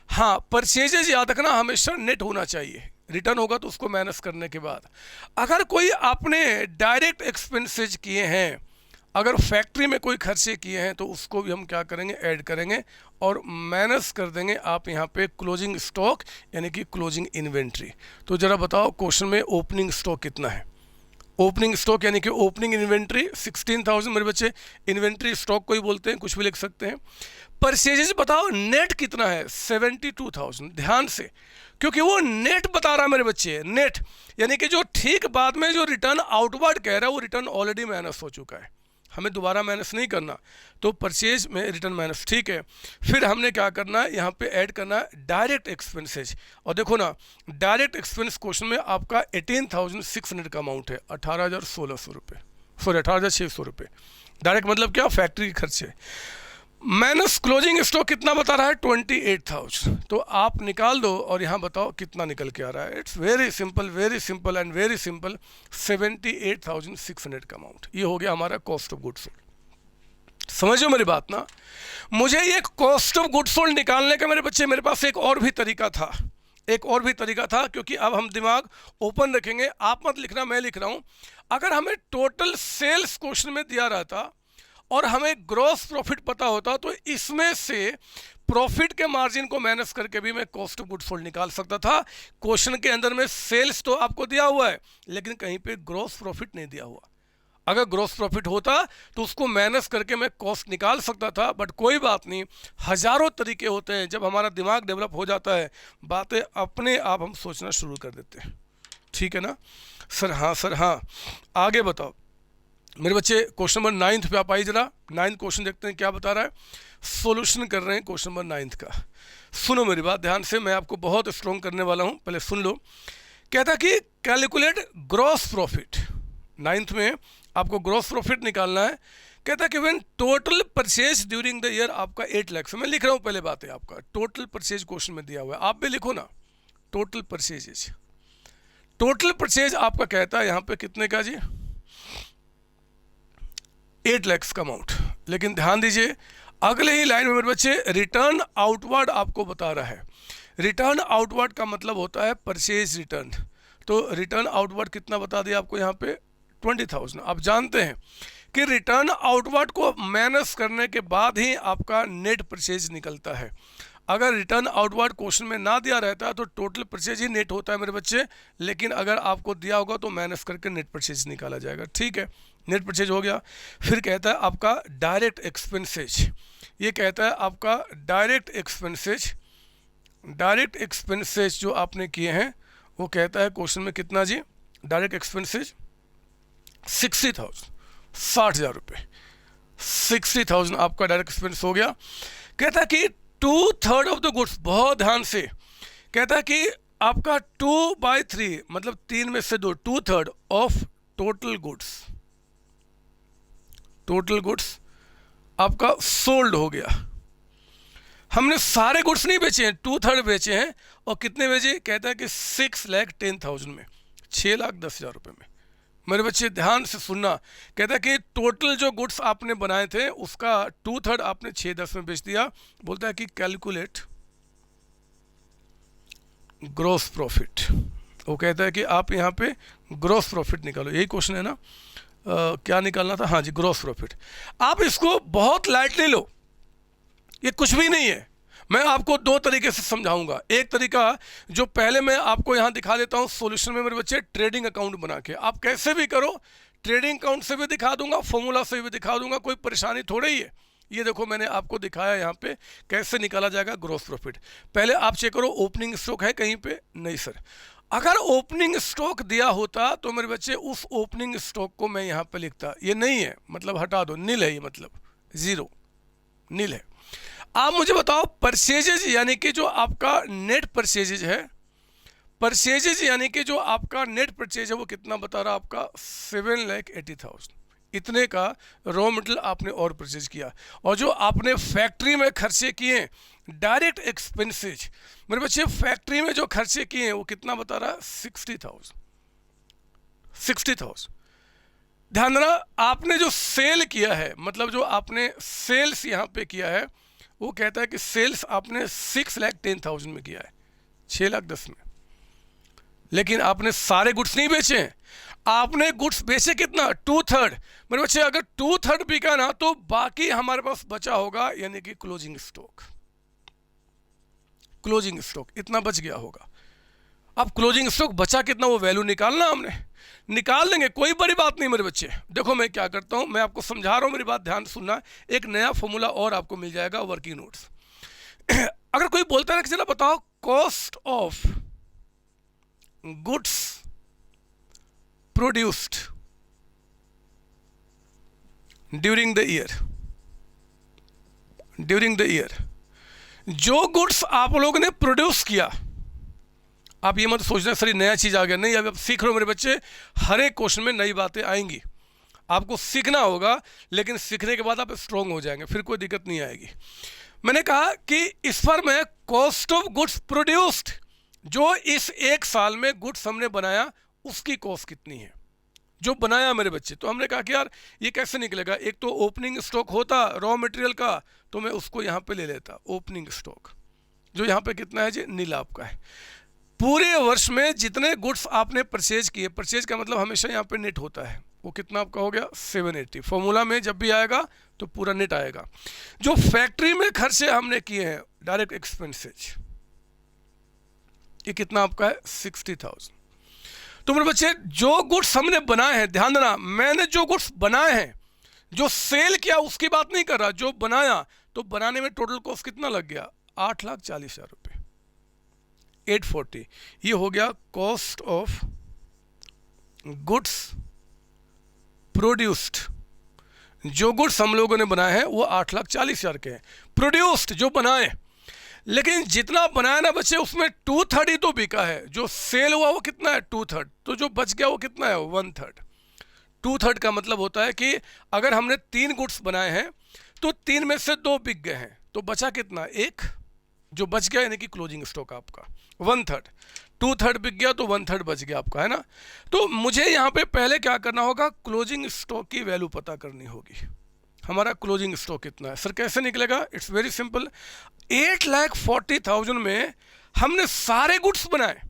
हाँ, परचेजेज याद रखना हमेशा नेट होना चाहिए, रिटर्न होगा तो उसको माइनस करने के बाद। अगर कोई आपने डायरेक्ट एक्सपेंसेज किए हैं, अगर फैक्ट्री में कोई खर्चे किए हैं तो उसको भी हम क्या करेंगे, ऐड करेंगे और माइनस कर देंगे आप यहाँ पे क्लोजिंग स्टॉक यानी कि क्लोजिंग इन्वेंट्री। तो ज़रा बताओ क्वेश्चन में ओपनिंग स्टॉक कितना है? ओपनिंग स्टॉक यानी कि ओपनिंग इन्वेंट्री 16,000 मेरे बच्चे, इन्वेंट्री स्टॉक को ही बोलते हैं, कुछ भी लिख सकते हैं। परचेजेज बताओ नेट कितना है? 72,000। ध्यान से, क्योंकि वो नेट बता रहा है मेरे बच्चे, नेट यानी कि जो ठीक बाद में जो रिटर्न आउटवर्ड कह रहा है वो रिटर्न ऑलरेडी माइनस हो चुका है, हमें दोबारा माइनस नहीं करना। तो परचेज में रिटर्न माइनस, ठीक है। फिर हमने क्या करना है, यहाँ पे ऐड करना है डायरेक्ट एक्सपेंसेज। और देखो ना, डायरेक्ट एक्सपेंस क्वेश्चन में आपका 18,600 का अमाउंट है, 18,1600 रुपये, सॉरी 18,600 रुपये। डायरेक्ट मतलब क्या, फैक्ट्री के खर्चे। माइनस क्लोजिंग स्टॉक कितना बता रहा है? 28,000। तो आप निकाल दो और यहाँ बताओ कितना निकल के आ रहा है। It's very simple and very simple, 78,600 का अमाउंट। ये हो गया हमारा कॉस्ट ऑफ गुड्स सोल्ड। समझो मेरी बात ना, मुझे ये कॉस्ट ऑफ गुड्स सोल्ड निकालने का मेरे बच्चे, मेरे पास एक और भी तरीका था, क्योंकि अब हम दिमाग ओपन रखेंगे। आप मत लिखना, मैं लिख रहा हूँ। अगर हमें टोटल सेल्स क्वेश्चन में दिया रहता और हमें ग्रॉस प्रॉफिट पता होता तो इसमें से प्रॉफिट के मार्जिन को माइनस करके भी मैं कॉस्ट ऑफ गुड्स सोल्ड निकाल सकता था। क्वेश्चन के अंदर में सेल्स तो आपको दिया हुआ है, लेकिन कहीं पे ग्रॉस प्रॉफिट नहीं दिया हुआ। अगर ग्रॉस प्रॉफिट होता तो उसको माइनस करके मैं कॉस्ट निकाल सकता था, बट कोई बात नहीं, हजारों तरीके होते हैं। जब हमारा दिमाग डेवलप हो जाता है, बातें अपने आप हम सोचना शुरू कर देते हैं। ठीक है ना सर? हाँ सर, हाँ। आगे बताओ मेरे बच्चे, क्वेश्चन नंबर 9 पे आप आइए जरा। 9 क्वेश्चन देखते हैं क्या बता रहा है। सॉल्यूशन कर रहे हैं क्वेश्चन नंबर 9 का। सुनो मेरी बात ध्यान से, मैं आपको बहुत स्ट्रॉन्ग करने वाला हूं, पहले सुन लो। कहता कि कैलकुलेट ग्रॉस प्रॉफिट। 9th में आपको ग्रॉस प्रॉफिट निकालना है। कहता कि when total purchase during the year आपका 8 लाख। मैं लिख रहा हूँ, पहले बात है आपका टोटल परचेज क्वेश्चन में दिया हुआ है, आप भी लिखो ना। टोटल परचेजेज, टोटल परचेज आपका कहता है यहाँ पे कितने का जी? 8 लाख का अमाउंट। लेकिन ध्यान दीजिए, अगले ही लाइन में मेरे बच्चे रिटर्न आउटवर्ड आपको बता रहा है। रिटर्न आउटवर्ड का मतलब होता है परचेज रिटर्न। तो रिटर्न आउटवर्ड कितना बता दिया आपको यहाँ पे? 20,000। आप जानते हैं कि रिटर्न आउटवर्ड को माइनस करने के बाद ही आपका नेट परचेज निकलता है। अगर रिटर्न आउटवर्ड क्वेश्चन में ना दिया रहता है तो टोटल परचेज ही नेट होता है मेरे बच्चे, लेकिन अगर आपको दिया होगा तो माइनस करके नेट परचेज निकाला जाएगा। ठीक है, नेट परचेज हो गया। फिर कहता है आपका डायरेक्ट एक्सपेंसेज। ये कहता है आपका डायरेक्ट एक्सपेंसेज, डायरेक्ट एक्सपेंसेज जो आपने किए हैं वो कहता है क्वेश्चन में कितना जी? डायरेक्ट एक्सपेंसेज 60,000, 60,000 रुपये। 60,000 आपका डायरेक्ट एक्सपेंस हो गया। कहता है कि 2/3 ऑफ द गुड्स, बहुत ध्यान से, कहता है कि आपका 2/3 मतलब 3 में से 2, 2/3 of total goods, total goods आपका सोल्ड हो गया। हमने सारे गुड्स नहीं बेचे हैं, 2/3 बेचे हैं। और कितने बेचे? कहता है कि 6,10,000 में, 6,10,000 रुपये में। मेरे बच्चे ध्यान से सुनना, कहता है कि टोटल जो गुड्स आपने बनाए थे उसका 2/3 आपने 6,10 में बेच दिया। बोलता है कि कैलकुलेट ग्रॉस प्रॉफिट। वो कहता है कि आप यहाँ पे ग्रॉस प्रॉफिट निकालो। यही क्वेश्चन है ना? क्या निकालना था? हाँ जी, ग्रॉस प्रॉफिट। आप इसको बहुत लाइटली लो, ये कुछ भी नहीं है। मैं आपको 2 तरीके से समझाऊंगा। एक तरीका जो पहले मैं आपको यहाँ दिखा देता हूँ सॉल्यूशन में मेरे बच्चे, ट्रेडिंग अकाउंट बना के। आप कैसे भी करो, ट्रेडिंग अकाउंट से भी दिखा दूंगा, फॉर्मूला से भी दिखा दूंगा, कोई परेशानी थोड़ी ही है। ये देखो मैंने आपको दिखाया यहाँ पे कैसे निकाला जाएगा ग्रॉस प्रॉफिट। पहले आप चेक करो ओपनिंग स्टॉक है कहीं पे? नहीं सर। अगर ओपनिंग स्टॉक दिया होता तो मेरे बच्चे उस ओपनिंग स्टॉक को मैं यहाँ पे लिखता। ये नहीं है, मतलब हटा दो, नील है, ये मतलब जीरो, नील है। आप मुझे बताओ परचेजेज यानी कि जो आपका नेट परचेजेज है, परचेजेज यानी कि जो आपका नेट परचेज है वो कितना बता रहा है आपका? 7,80,000। इतने का रॉ मटेरियल आपने और परचेज किया। और जो आपने फैक्ट्री में खर्चे किए डायरेक्ट एक्सपेंसेज, मेरे बच्चे फैक्ट्री में जो खर्चे किए हैं वो कितना बता रहा है? 60,000। ध्यान देना, आपने जो सेल किया है, मतलब जो आपने सेल्स यहाँ पे किया है, वो कहता है कि सेल्स आपने 6,10,000 में किया है, 6,10,000 में, लेकिन आपने सारे गुड्स नहीं बेचे हैं, आपने गुड्स बेचे कितना, 2/3। मेरे बच्चे अगर 2/3 बिका ना तो बाकी हमारे पास बचा होगा, यानी कि क्लोजिंग स्टॉक, क्लोजिंग स्टॉक इतना बच गया होगा। अब क्लोजिंग स्टॉक बचा कितना, वो वैल्यू निकालना, हमने निकाल लेंगे, कोई बड़ी बात नहीं मेरे बच्चे। देखो मैं क्या करता हूं, मैं आपको समझा रहा हूं, मेरी बात ध्यान सुनना, एक नया फॉर्मूला और आपको मिल जाएगा, वर्किंग नोट्स। अगर कोई बोलता है कि चलो बताओ cost of goods produced during the year, during the year, जो गुड्स आप लोगों ने प्रोड्यूस किया, आप ये मत सोचना सर नया चीज आ गया, नहीं, अभी आप सीख रहे हो मेरे बच्चे, हर एक क्वेश्चन में नई बातें आएंगी, आपको सीखना होगा, लेकिन सीखने के बाद आप स्ट्रॉन्ग हो जाएंगे, फिर कोई दिक्कत नहीं आएगी। मैंने कहा कि इस पर मैं कॉस्ट ऑफ गुड्स प्रोड्यूस्ड, जो इस एक साल में गुड्स हमने बनाया उसकी कॉस्ट कितनी है, जो बनाया मेरे बच्चे। तो हमने कहा कि यार ये कैसे निकलेगा, एक तो ओपनिंग स्टॉक होता रॉ मटेरियल का, तो मैं उसको यहाँ पे ले लेता, ओपनिंग स्टॉक, जो यहाँ पे कितना है जी, नीला आपका है। पूरे वर्ष में जितने गुड्स आपने परचेज किए, परचेज का मतलब हमेशा यहाँ पे नेट होता है, वो कितना आपका हो गया, 780। फॉर्मूला में जब भी आएगा तो पूरा नेट आएगा। जो फैक्ट्री में खर्चे हमने किए हैं, डायरेक्ट एक्सपेंसेज, ये कितना आपका है, 60,000। तो मेरे बच्चे जो गुड्स हमने बनाए हैं, ध्यान देना, मैंने जो गुड्स बनाए हैं, जो सेल किया उसकी बात नहीं कर रहा, जो बनाया, तो बनाने में टोटल कॉस्ट कितना लग गया, 8,40,000 रुपये, 840। ये हो गया कॉस्ट ऑफ गुड्स प्रोड्यूस्ड, जो गुड्स हम लोगों ने बनाए हैं वो 8,40,000 के हैं, प्रोड्यूस्ड जो बनाए। लेकिन जितना बनाया ना बच्चे, उसमें 2/3 ही तो बिका है, जो सेल हुआ वो कितना है, 2/3, तो जो बच गया वो कितना है, 1/3। 2/3 का मतलब होता है कि अगर हमने 3 गुड्स बनाए हैं तो 3 में से 2 बिक गए हैं, तो बचा कितना, 1, जो बच गया, यानी कि क्लोजिंग स्टॉक आपका 1/3। 2/3 बिक गया तो 1/3 बच गया आपका, है ना। तो मुझे यहाँ पे पहले क्या करना होगा, क्लोजिंग स्टॉक की वैल्यू पता करनी होगी, हमारा क्लोजिंग स्टॉक कितना है। सर कैसे निकलेगा, इट्स वेरी सिंपल, 8,40,000 में हमने सारे गुड्स बनाए,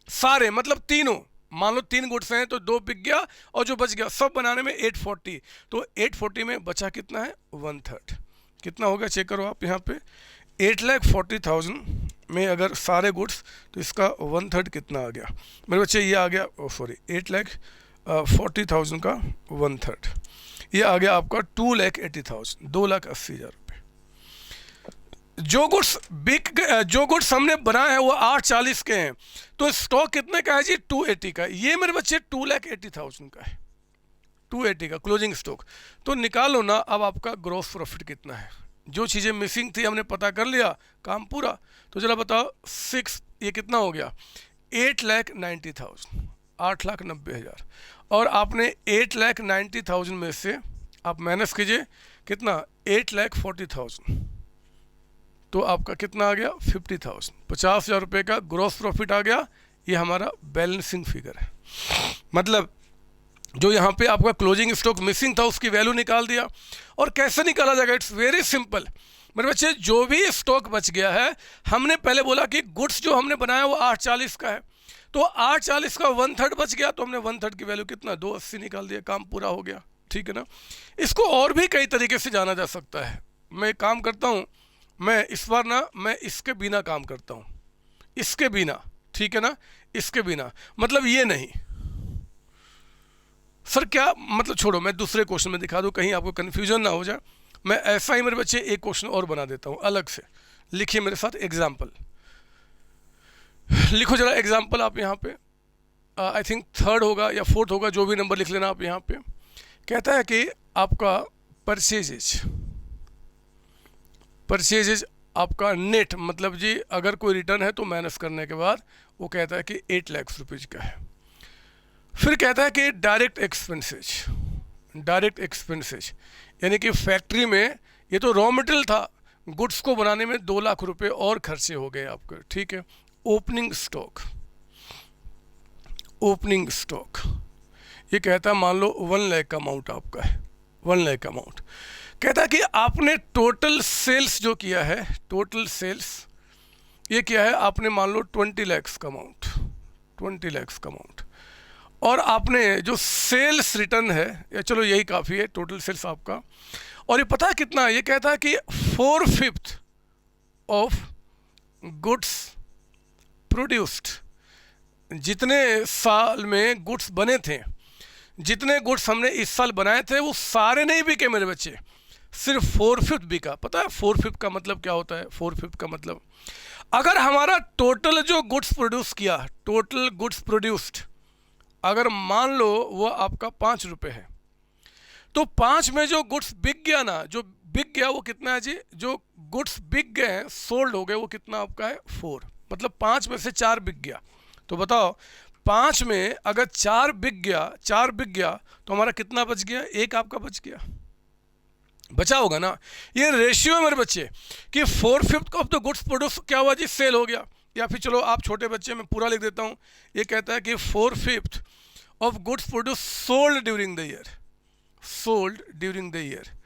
सारे मतलब तीनों, मान लो 3 गुड्स हैं तो 2 बिक गया, और जो बच गया सब बनाने में 840, तो 840 में बचा कितना है, 1/3। कितना हो गया, चेक करो आप यहाँ पे, 8,40,000 में अगर सारे गुड्स, तो इसका 1/3 कितना आ गया मेरे बच्चे, ये आ गया, सॉरी 8,40,000 का 1/3, ये आ गया आपका 2,80,000, 2,80,000 रुपये। जो गुड्स हमने बनाए हैं वो 840 के हैं, तो स्टॉक कितने का है जी, 280 का। ये मेरे बच्चे 2,80,000 का है, 280 का क्लोजिंग स्टॉक। तो निकालो ना अब आपका ग्रॉस प्रॉफिट कितना है, जो चीज़ें मिसिंग थी हमने पता कर लिया, काम पूरा। तो चलो बताओ 6, ये कितना हो गया, 8,90,000, 8,90,000, और आपने 8,90,000 में से आप माइनस कीजिए कितना, 8,40,000, तो आपका कितना आ गया, 50,000, 50,000 रुपये का ग्रॉस प्रॉफिट आ गया। ये हमारा बैलेंसिंग फिगर है, मतलब जो यहाँ पे आपका क्लोजिंग स्टॉक मिसिंग था उसकी वैल्यू निकाल दिया। और कैसे निकाला जाएगा, इट्स वेरी सिंपल मेरे बच्चे, जो भी स्टॉक बच गया है, हमने पहले बोला कि गुड्स जो हमने बनाया वो 840 का है, तो 840 का 1/3 बच गया, तो हमने 1/3 की वैल्यू कितना, 280 निकाल दिया, काम पूरा हो गया, ठीक है ना। इसको और भी कई तरीके से जाना जा सकता है। मैं एक काम करता हूँ, मैं इस बार ना मैं इसके बिना काम करता हूँ, इसके बिना, ठीक है ना, इसके बिना, मतलब ये नहीं। सर क्या मतलब, छोड़ो मैं दूसरे क्वेश्चन में दिखा दूँ, कहीं आपको कन्फ्यूजन ना हो जाए। मैं ऐसा ही मेरे बच्चे एक क्वेश्चन और बना देता हूँ अलग से, लिखिए मेरे साथ एग्जाम्पल, लिखो जरा एग्जाम्पल आप यहाँ पे, आई थिंक 3rd होगा या 4th होगा, जो भी नंबर लिख लेना आप यहाँ पे। कहता है कि आपका परचेजेज आपका नेट, मतलब जी अगर कोई रिटर्न है तो माइनस करने के बाद वो कहता है कि 8 लाख रुपीज़ का है। फिर कहता है कि डायरेक्ट एक्सपेंसेज यानी कि फैक्ट्री में ये तो रॉ मटेरियल था, गुड्स को बनाने में 2 लाख रुपए और खर्चे हो गए आपके, ठीक है। ओपनिंग स्टॉक ये कहता है मान लो 1 लाख का अमाउंट आपका है, 1 लाख का अमाउंट। कहता है कि आपने टोटल सेल्स जो किया है, टोटल सेल्स ये क्या है, आपने मान लो 20 लाख का अमाउंट, 20 लाख का अमाउंट, और आपने जो सेल्स रिटर्न है, या चलो यही काफ़ी है टोटल सेल्स आपका, और ये पता है कितना है, ये कहता है कि 4/5 ऑफ गुड्स प्रोड्यूस्ड, जितने साल में गुड्स बने थे, जितने गुड्स हमने इस साल बनाए थे वो सारे नहीं बिके मेरे बच्चे, सिर्फ 4/5 बिका। पता है 4/5 का मतलब क्या होता है? 4/5 का मतलब अगर हमारा टोटल जो गुड्स प्रोड्यूस किया, टोटल गुड्स प्रोड्यूस्ड, अगर मान लो वो आपका 5 रुपये है, तो 5 में जो गुड्स बिक गया ना, जो बिक गया वो कितना है जी? जो गुड्स बिक गए हैं, सोल्ड हो गए, वो कितना आपका है? 4। मतलब 5 में से 4 बिक गया। तो बताओ 5 में अगर 4 बिक गया तो हमारा कितना बच गया? 1 आपका बच गया, बचा होगा ना। ये रेशियो है मेरे बच्चे कि 4/5 ऑफ द गुड्स प्रोड्यूस क्या हुआ जी? सेल हो गया। या फिर चलो आप छोटे बच्चे में पूरा लिख देता हूँ, ये कहता है कि 4/5 of goods produce sold during the year, sold during the year.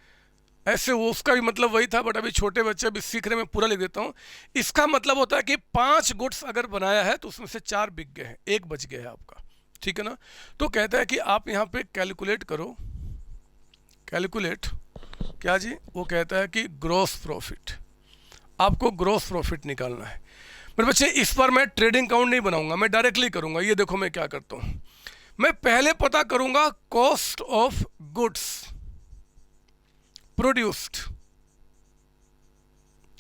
ऐसे वो उसका भी मतलब वही था, बट अभी छोटे बच्चे अभी सीख रहे, मैं पूरा लिख देता हूँ। इसका मतलब होता है कि 5 गुड्स अगर बनाया है तो उसमें से 4 बिक गए हैं, 1 बच गया है आपका, ठीक है ना। तो कहता है कि आप यहाँ पे कैलकुलेट करो, कैलकुलेट क्या जी? वो कहता है कि ग्रॉस प्रॉफिट, आपको ग्रॉस प्रॉफिट निकालना है मेरे बच्चे। इस पर मैं ट्रेडिंग अकाउंट नहीं बनाऊंगा, मैं डायरेक्टली करूंगा। ये देखो मैं क्या करता हूं, मैं पहले पता करूंगा cost of goods produced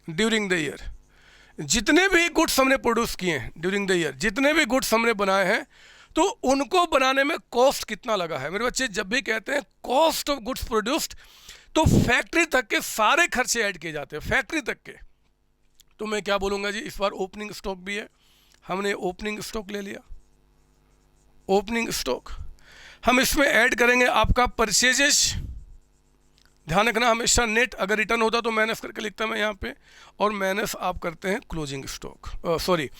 during the year. जितने भी गुड्स हमने प्रोड्यूस किए हैं ड्यूरिंग द ईयर, जितने भी गुड्स हमने बनाए हैं, तो उनको बनाने में कॉस्ट कितना लगा है मेरे बच्चे। जब भी कहते हैं कॉस्ट ऑफ गुड्स प्रोड्यूस्ड, तो फैक्ट्री तक के सारे खर्चे ऐड किए जाते हैं, फैक्ट्री तक के। तो मैं क्या बोलूंगा जी? इस बार ओपनिंग स्टॉक भी है, हमने ओपनिंग स्टॉक ले लिया, ओपनिंग स्टॉक। हम इसमें ऐड करेंगे आपका परचेजेस, ध्यान रखना हमेशा नेट अगर रिटर्न होता तो माइनस करके लिखता मैं यहाँ पे, और माइनस आप करते हैं क्लोजिंग स्टॉक, सॉरी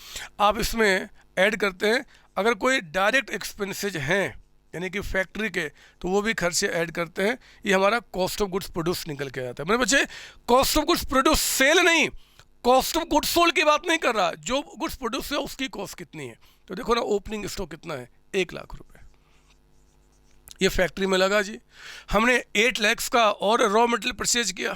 आप इसमें ऐड करते हैं अगर कोई डायरेक्ट एक्सपेंसेज हैं यानी कि फैक्ट्री के, तो वो भी खर्चे ऐड करते हैं। ये हमारा कॉस्ट ऑफ गुड्स प्रोड्यूस निकल के आता है मेरे बच्चे। Cost of goods produce sale नहीं, कॉस्ट ऑफ गुड्स सोल्ड की बात नहीं कर रहा, जो गुड्स प्रोड्यूस है उसकी कॉस्ट कितनी है। तो देखो ना ओपनिंग स्टॉक कितना है? 1 लाख रुपए, ये फैक्ट्री में लगा जी। हमने 8 लाख का और रॉ मटेरियल परचेज किया,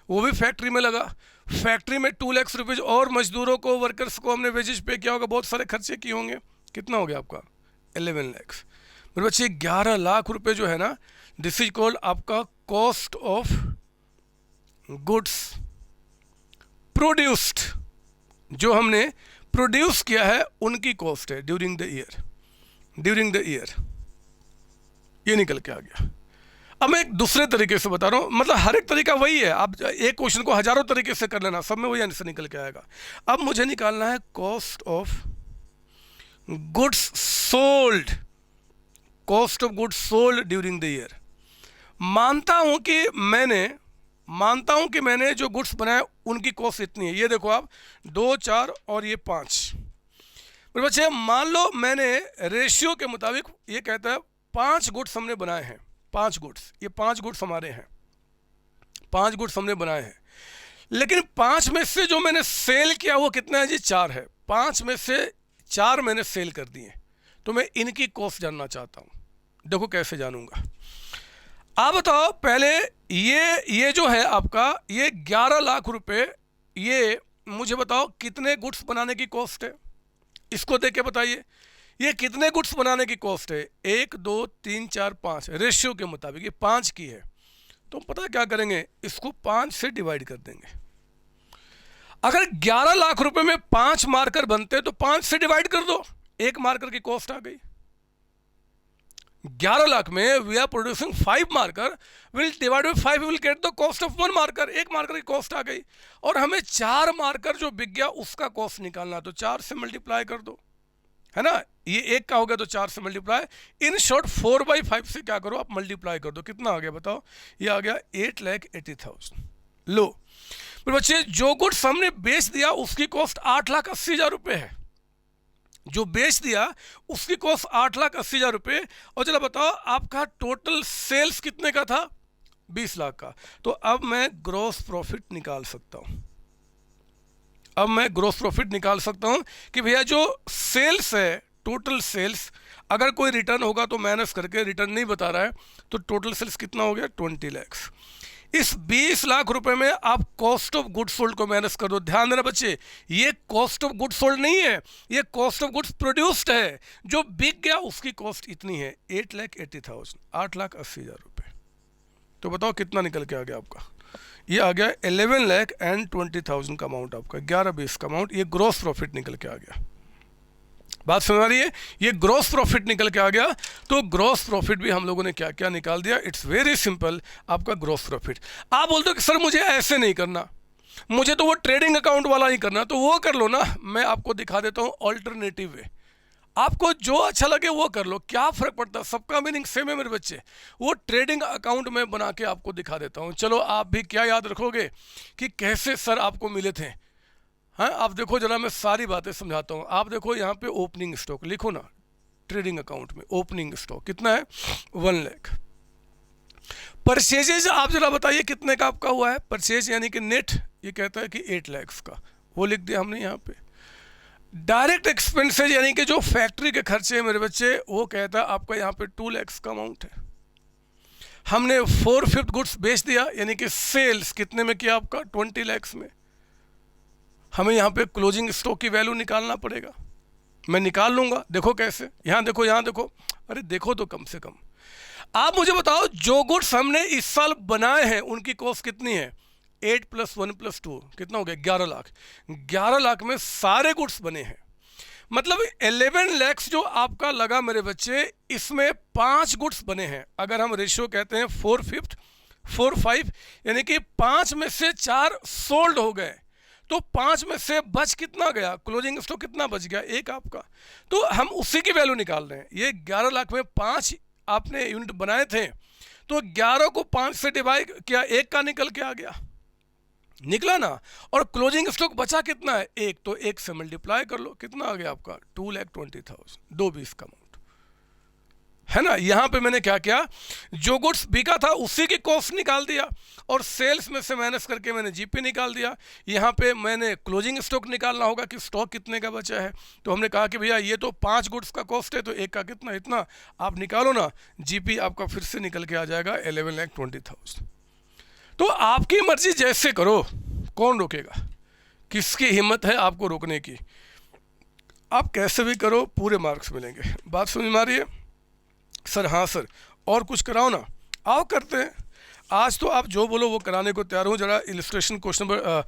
वो भी फैक्ट्री में लगा। फैक्ट्री में 2 लाख रुपीज और मजदूरों को, वर्कर्स को हमने वेजेज पे किया होगा, बहुत सारे खर्चे किए होंगे। कितना हो गया आपका? 11 लाख मेरे बच्चे। 11 लाख रुपए जो है ना, दिस इज कॉल्ड आपका कॉस्ट ऑफ गुड्स प्रोड्यूस्ड, जो हमने प्रोड्यूस किया है उनकी कॉस्ट है during the year, during the year. ये निकल के आ गया। अब मैं एक दूसरे तरीके से बता रहा हूँ, मतलब हर एक तरीका वही है, आप एक क्वेश्चन को हजारों तरीके से कर लेना, सब में वही आंसर निकल के आएगा। अब मुझे निकालना है cost of goods sold, cost of goods sold during the year. मानता हूं कि मैंने जो गुड्स बनाए उनकी कॉस्ट इतनी है। ये देखो आप 2, 4 और ये 5 मेरे बच्चे। मान लो मैंने रेशियो के मुताबिक, ये कहता है 5 गुड्स हमने बनाए हैं, 5 गुड्स, ये 5 गुड्स हमारे हैं, 5 गुड्स हमने बनाए हैं। लेकिन 5 में से जो मैंने सेल किया वो कितना है जी? 4 है। 5 में से 4 मैंने सेल कर दिए, तो मैं इनकी कॉस्ट जानना चाहता हूं। देखो कैसे जानूंगा। आप बताओ पहले, ये जो है आपका, ये 11 लाख रुपए, ये मुझे बताओ कितने गुड्स बनाने की कॉस्ट है? इसको देख के बताइए ये कितने गुड्स बनाने की कॉस्ट है। 1, 2, 3, 4, 5 रेशियो के मुताबिक ये 5 की है। तो हम पता क्या करेंगे, इसको 5 से डिवाइड कर देंगे। अगर 11 लाख रुपए में 5 मार्कर बनते तो 5 से डिवाइड कर दो, 1 मार्कर की कॉस्ट आ गई। 11 लाख में we are producing 5 marker, will divide by 5, will get the cost of 1 marker. 1 marker की कॉस्ट आ गई, और हमें 4 मार्कर जो बिक गया उसका कॉस्ट निकालना, तो 4 से मल्टीप्लाई कर दो, है ना। ये 1 का हो गया तो 4 से मल्टीप्लाई, इन शॉर्ट 4/5 से क्या करो आप? मल्टीप्लाई कर दो। कितना आ गया बताओ? ये आ गया 8,80,000। लो मेरे बच्चे, जो गुड्स हमने बेच दिया उसकी कॉस्ट 8,80,000 रुपये है। जो बेच दिया उसकी कॉस्ट 8,80,000 रुपये, और चलो बताओ आपका टोटल सेल्स कितने का था, 20 लाख का। तो अब मैं ग्रॉस प्रॉफिट निकाल सकता हूँ, अब मैं ग्रॉस प्रॉफिट निकाल सकता हूँ कि भैया जो सेल्स है, टोटल सेल्स, अगर कोई रिटर्न होगा तो माइनस करके, रिटर्न नहीं बता रहा है, तो टोटल सेल्स कितना हो गया, 20 लाख। इस 20 लाख रुपए में आप कॉस्ट ऑफ गुड्स सोल्ड को माइनस कर दो। ध्यान देना बच्चे, ये कॉस्ट ऑफ गुड्स सोल्ड नहीं है, ये कॉस्ट ऑफ गुड्स प्रोड्यूस्ड है। जो बिक गया उसकी कॉस्ट इतनी है, 8,80,000, 8,80,000 रुपये। तो बताओ कितना निकल के आ गया आपका, ये आ गया 11,20,000 का अमाउंट, आपका 11-20 का अमाउंट, ये ग्रॉस प्रॉफिट निकल के आ गया। बात समझ आ रही है, ये ग्रॉस प्रॉफिट निकल के आ गया। तो ग्रॉस प्रॉफिट भी हम लोगों ने क्या क्या निकाल दिया, इट्स वेरी सिंपल, आपका ग्रॉस प्रॉफिट। आप बोलते हो कि सर मुझे ऐसे नहीं करना, मुझे तो वो ट्रेडिंग अकाउंट वाला ही करना, तो वो कर लो ना, मैं आपको दिखा देता हूँ ऑल्टरनेटिव वे। आपको जो अच्छा लगे वो कर लो, क्या फर्क पड़ता है, सबका मीनिंग सेम है मेरे बच्चे। वो ट्रेडिंग अकाउंट में बना के आपको दिखा देता हूँ। चलो आप भी क्या याद रखोगे कि कैसे सर आपको मिले थे। हाँ, आप देखो जरा, मैं सारी बातें समझाता हूँ। आप देखो यहाँ पे ओपनिंग स्टॉक लिखो ना, ट्रेडिंग अकाउंट में ओपनिंग स्टॉक कितना है, 1 लाख। परचेजेज आप जरा बताइए कितने का आपका हुआ है, परचेज यानी कि नेट, ये कहता है कि 8 लाख का, वो लिख दिया हमने यहाँ पे। डायरेक्ट एक्सपेंसेज यानी कि जो फैक्ट्री के खर्चे हैं मेरे बच्चे, वो कहता है आपका यहाँ पे 2 लाख का अमाउंट है। हमने 4/5 गुड्स बेच दिया, यानी कि सेल्स कितने में किया आपका, 20 लाख में। हमें यहाँ पे क्लोजिंग स्टॉक की वैल्यू निकालना पड़ेगा, मैं निकाल लूंगा, देखो कैसे, यहाँ देखो, यहाँ देखो, अरे देखो तो कम से कम। आप मुझे बताओ जो गुड्स हमने इस साल बनाए हैं उनकी कॉस्ट कितनी है, 8 + 1 + 2 कितना हो गया, 11 लाख। 11 लाख में सारे गुड्स बने हैं, मतलब 11 लाख जो आपका लगा मेरे बच्चे, इसमें 5 गुड्स बने हैं। अगर हम रेशियो कहते हैं 4/5 4/5, यानी कि 5 में से 4 सोल्ड हो गए, तो 5 में से बच कितना गया, क्लोजिंग स्टॉक कितना बच गया, 1 आपका। तो हम उसी की वैल्यू निकाल रहे हैं। ये 11 लाख में 5 आपने यूनिट बनाए थे, तो 11 को 5 से डिवाइड किया, 1 का निकल के आ गया, निकला ना। और क्लोजिंग स्टॉक बचा कितना है, 1, तो 1 से मल्टीप्लाई कर लो, कितना आ गया आपका, 2,20,000, 2/20 का अमाउंट है ना। यहां पे मैंने क्या किया, जो गुड्स बिका था उसी की कॉस्ट निकाल दिया, और सेल्स में से माइनस करके मैंने जीपी निकाल दिया। यहां पे मैंने क्लोजिंग स्टॉक निकालना होगा कि स्टॉक कितने का बचा है, तो हमने कहा कि भैया ये तो 5 गुड्स का कॉस्ट है, तो 1 का कितना, इतना, आप निकालो ना, जीपी आपका फिर से निकल के आ जाएगा 11,20,000। तो आपकी मर्जी, जैसे करो, कौन रोकेगा, किसकी हिम्मत है आपको रोकने की, आप कैसे भी करो, पूरे मार्क्स मिलेंगे। बात समझ में आ रही है सर? हाँ सर, और कुछ कराओ ना, आओ करते हैं। आज तो आप जो बोलो वो कराने को तैयार हूँ। जरा इलस्ट्रेशन क्वेश्चन नंबर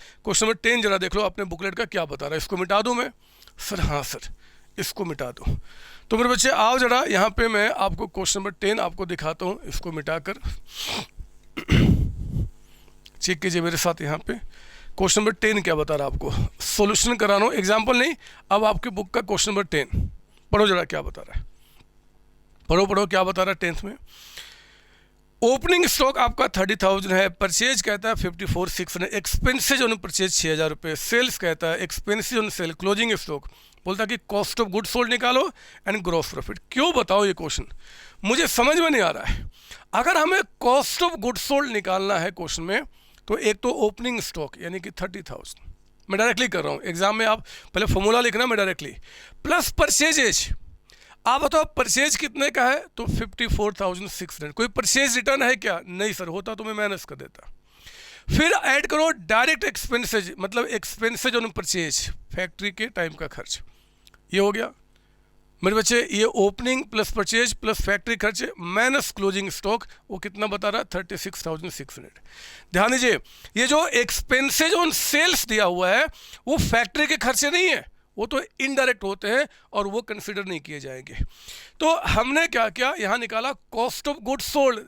10 जरा देख लो, अपने बुकलेट का क्या बता रहा है, इसको मिटा दूँ मैं? सर हाँ सर, इसको मिटा दो। तो मेरे बच्चे आओ जरा, यहाँ पे मैं आपको क्वेश्चन नंबर 10 आपको दिखाता हूँ, इसको मिटाकर चेक कीजिए मेरे साथ। यहाँ पे क्वेश्चन नंबर 10 क्या बता रहा है आपको, सॉल्यूशन कराना हो, एग्जाम्पल नहीं, अब आपकी बुक का क्वेश्चन नंबर 10 पढ़ो जरा, क्या बता रहा है, पढ़ो क्या बता रहा है 10th में। ओपनिंग स्टॉक आपका 30,000 है, परचेज कहता है 54,600, एक्सपेंसेज ऑन परचेज 6,000 रुपये, सेल्स कहता है expenses on sale, closing stock बोलता है कि कॉस्ट ऑफ गुड सोल्ड निकालो एंड ग्रॉस प्रॉफिट। क्यों बताओ, ये क्वेश्चन मुझे समझ में नहीं आ रहा है। अगर हमें कॉस्ट ऑफ गुड सोल्ड निकालना है क्वेश्चन में, तो एक तो ओपनिंग स्टॉक यानी कि 30,000, मैं डायरेक्टली कर रहा हूँ, एग्जाम में आप पहले फॉर्मूला लिखना, मैं डायरेक्टली, प्लस परचेजेज। आप बताओ परचेज कितने का है, तो 54,600। कोई परचेज रिटर्न है क्या, नहीं सर, होता तो मैं माइनस कर देता। फिर ऐड करो डायरेक्ट एक्सपेंसेज, मतलब एक्सपेंसेज ऑन परचेज, फैक्ट्री के टाइम का खर्च, ये हो गया मेरे बच्चे। ये opening plus purchase plus factory खर्चे माइनस क्लोजिंग स्टॉक, वो कितना बता रहा है, 36,600। ध्यान दीजिए, ये जो एक्सपेंसेज ऑन सेल्स दिया हुआ है वो फैक्ट्री के खर्चे नहीं है, वो तो इनडायरेक्ट होते हैं और वो कंसिडर नहीं किए जाएंगे। तो हमने क्या किया, यहाँ निकाला cost of goods sold.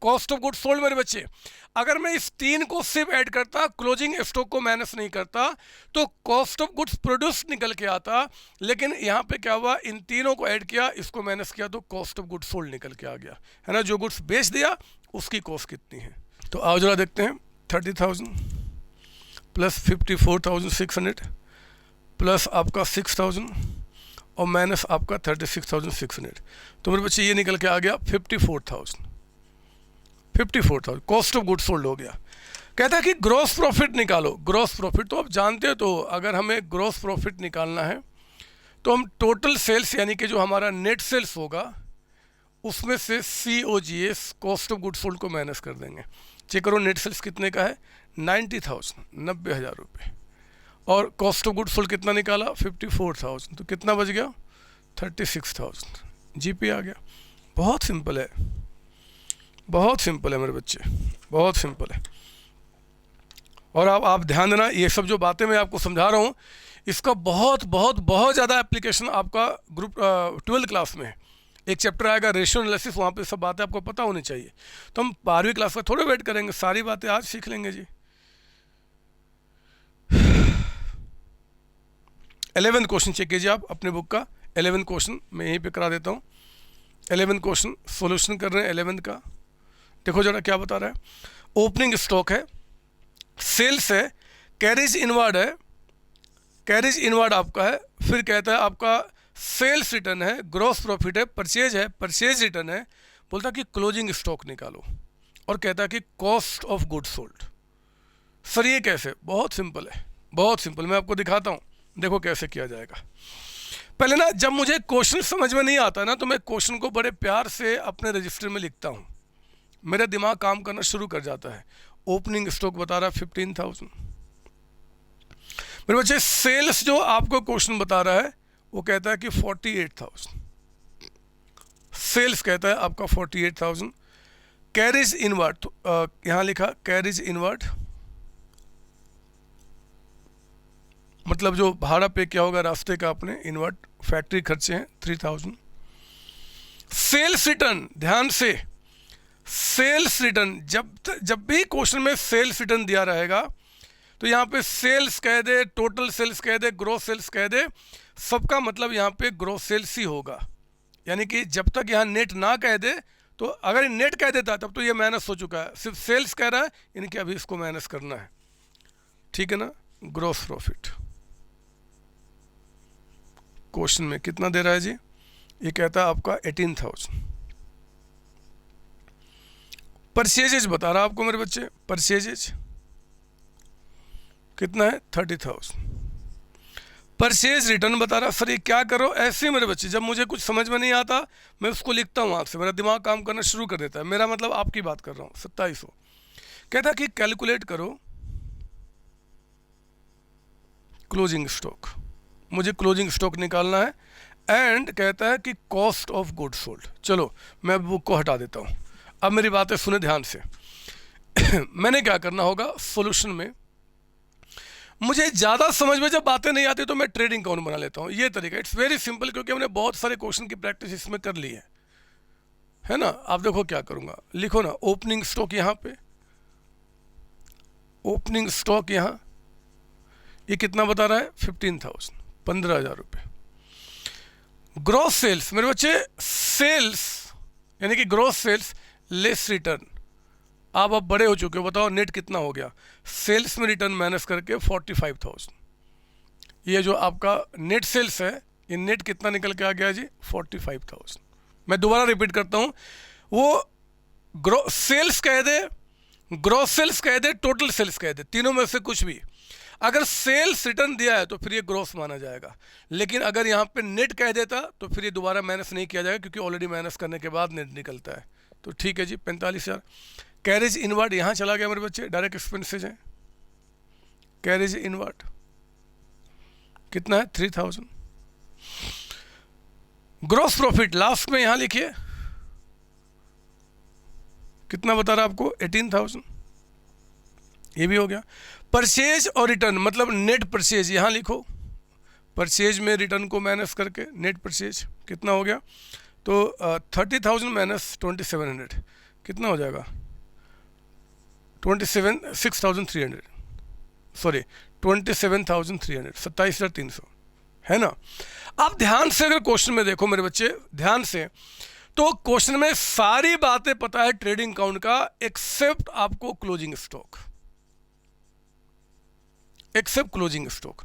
Cost of goods sold मेरे बच्चे, अगर मैं इस 3 को सिर्फ ऐड करता, क्लोजिंग स्टॉक को माइनस नहीं करता, तो कॉस्ट ऑफ गुड्स प्रोड्यूस निकल के आता। लेकिन यहाँ पे क्या हुआ, इन तीनों को ऐड किया, इसको माइनस किया, तो कॉस्ट ऑफ गुड्स सोल्ड निकल के आ गया, है ना। जो गुड्स बेच दिया उसकी कॉस्ट कितनी है, तो आओ जरा देखते हैं। 30,000 प्लस 54,600 प्लस आपका 6,000 और माइनस आपका 36,600, तो मेरे बच्चे ये निकल के आ गया 54,000 कॉस्ट ऑफ गुड सोल्ड हो गया। कहता है कि ग्रॉस प्रॉफिट निकालो। ग्रॉस प्रॉफिट तो आप जानते हो, तो अगर हमें ग्रॉस प्रॉफिट निकालना है तो हम टोटल सेल्स यानी कि जो हमारा नेट सेल्स होगा उसमें से COGS cost of good sold को माइनस कर देंगे। चेक करो नेट सेल्स कितने का है, 90,000 90,000 रुपये, और कॉस्ट ऑफ गुड सोल्ड कितना निकाला 54,000, तो कितना बच गया 36,000। GP आ गया। बहुत सिंपल है, बहुत सिंपल है मेरे बच्चे, बहुत सिंपल है। और आप ध्यान देना, ये सब जो बातें मैं आपको समझा रहा हूँ इसका बहुत बहुत बहुत ज़्यादा एप्लीकेशन आपका ग्रुप 12 क्लास में है। एक चैप्टर आएगा रेशियो एनालिसिस, वहाँ पे सब बातें आपको पता होनी चाहिए। तो हम 12वीं क्लास का थोड़ा वेट करेंगे, सारी बातें आज सीख लेंगे जी। 11 क्वेश्चन चेक कीजिए आप अपने बुक का। 11 क्वेश्चन मैं यहीं पे करा देता हूँ। 11 क्वेश्चन सॉल्यूशन कर रहे हैं 11 का। देखो जरा क्या बता रहा है। ओपनिंग स्टॉक है, सेल्स है, कैरेज इनवर्ड है, कैरेज इनवर्ड आपका है, फिर कहता है आपका सेल्स रिटर्न है, ग्रॉस प्रॉफिट है, परचेज रिटर्न है, बोलता कि क्लोजिंग स्टॉक निकालो, और कहता है कि cost of good sold. Sir ये कैसे? बहुत सिंपल है, बहुत सिंपल। मैं आपको दिखाता हूँ, देखो कैसे किया जाएगा। पहले ना जब मुझे क्वेश्चन समझ में नहीं आता ना तो मैं क्वेश्चन को बड़े प्यार से अपने रजिस्टर में लिखता हूँ, मेरा दिमाग काम करना शुरू कर जाता है। ओपनिंग स्टॉक बता रहा है 15,000। मेरे बच्चे सेल्स जो आपको क्वेश्चन बता रहा है वो कहता है कि 48,000, सेल्स कहता है आपका 48,000। कैरेज इनवर्ड, तो यहाँ लिखा कैरेज इनवर्ड, मतलब जो भाड़ा पे क्या होगा रास्ते का अपने, इनवर्ड फैक्ट्री खर्चे हैं 3,000। सेल्स रिटर्न, ध्यान से, सेल्स रिटर्न जब भी क्वेश्चन में सेल्स रिटर्न दिया रहेगा तो यहाँ पे सेल्स कह दे, टोटल सेल्स कह दे, ग्रॉस सेल्स कह दे, सबका मतलब यहाँ पे ग्रॉस सेल्स ही होगा। यानी कि जब तक यहाँ नेट ना कह दे, तो अगर नेट कह देता तब तो ये माइनस हो चुका है, सिर्फ सेल्स कह रहा है यानी कि अभी इसको माइनस करना है, ठीक है ना। ग्रॉस प्रॉफिट क्वेश्चन में कितना दे रहा है जी, ये कहता है आपका 18,000। परचेजेज बता रहा आपको मेरे बच्चे, परचेजेज कितना है 30,000। परचेज रिटर्न बता रहा। सर ये क्या करो, ऐसे ही मेरे बच्चे जब मुझे कुछ समझ में नहीं आता मैं उसको लिखता हूँ आपसे, मेरा दिमाग काम करना शुरू कर देता है। मेरा मतलब आपकी बात कर रहा हूँ। 2700 कहता कि कैलकुलेट करो क्लोजिंग स्टॉक, मुझे क्लोजिंग स्टॉक निकालना है, एंड कहता है कि कॉस्ट ऑफ गुड सोल्ड। चलो मैं बुक को हटा देता हूँ, अब मेरी बातें सुने ध्यान से। मैंने क्या करना होगा सॉल्यूशन में, मुझे ज़्यादा समझ में जब बातें नहीं आती तो मैं ट्रेडिंग अकाउंट बना लेता हूँ। ये तरीका इट्स वेरी सिंपल, क्योंकि हमने बहुत सारे क्वेश्चन की प्रैक्टिस इसमें कर ली है ना। आप देखो क्या करूँगा, लिखो ना ओपनिंग स्टॉक यहाँ पे, ओपनिंग स्टॉक यहाँ, ये कितना बता रहा है 15,000, 15,000 रुपये। ग्रॉस सेल्स मेरे बच्चे, सेल्स यानी कि ग्रॉस सेल्स लेस रिटर्न। आप अब बड़े हो चुके हो, बताओ नेट कितना हो गया, सेल्स में रिटर्न माइनस करके 45,000। ये जो आपका नेट सेल्स है, ये नेट कितना निकल के आ गया जी 45,000। मैं दोबारा रिपीट करता हूँ, वो सेल्स कह दे, ग्रॉस सेल्स कह दे, टोटल सेल्स कह दे, तीनों में से कुछ भी। अगर सेल्स रिटर्न दिया है तो फिर ये ग्रॉस माना जाएगा, लेकिन अगर यहाँ पे नेट कह देता तो फिर ये दोबारा माइनस नहीं किया जाएगा, क्योंकि ऑलरेडी माइनस करने के बाद नेट निकलता है। तो ठीक है जी 45,000। कैरेज इनवर्ड यहाँ चला गया मेरे बच्चे, डायरेक्ट एक्सपेंसेज है। कैरेज इनवर्ड कितना है 3,000। ग्रॉस प्रॉफिट लास्ट में यहाँ लिखिए, कितना बता रहा आपको 18,000, ये भी हो गया। परचेज और रिटर्न मतलब नेट परचेज, यहाँ लिखो, परचेज में रिटर्न को माइनस करके नेट परचेज कितना हो गया, तो 30,000 माइनस 2,700 कितना हो जाएगा 6,300, सॉरी 27,300, 27,300 है ना। आप ध्यान से अगर क्वेश्चन में देखो मेरे बच्चे, ध्यान से, तो क्वेश्चन में सारी बातें पता है ट्रेडिंग अकाउंट का, एक्सेप्ट आपको closing stock, except closing stock.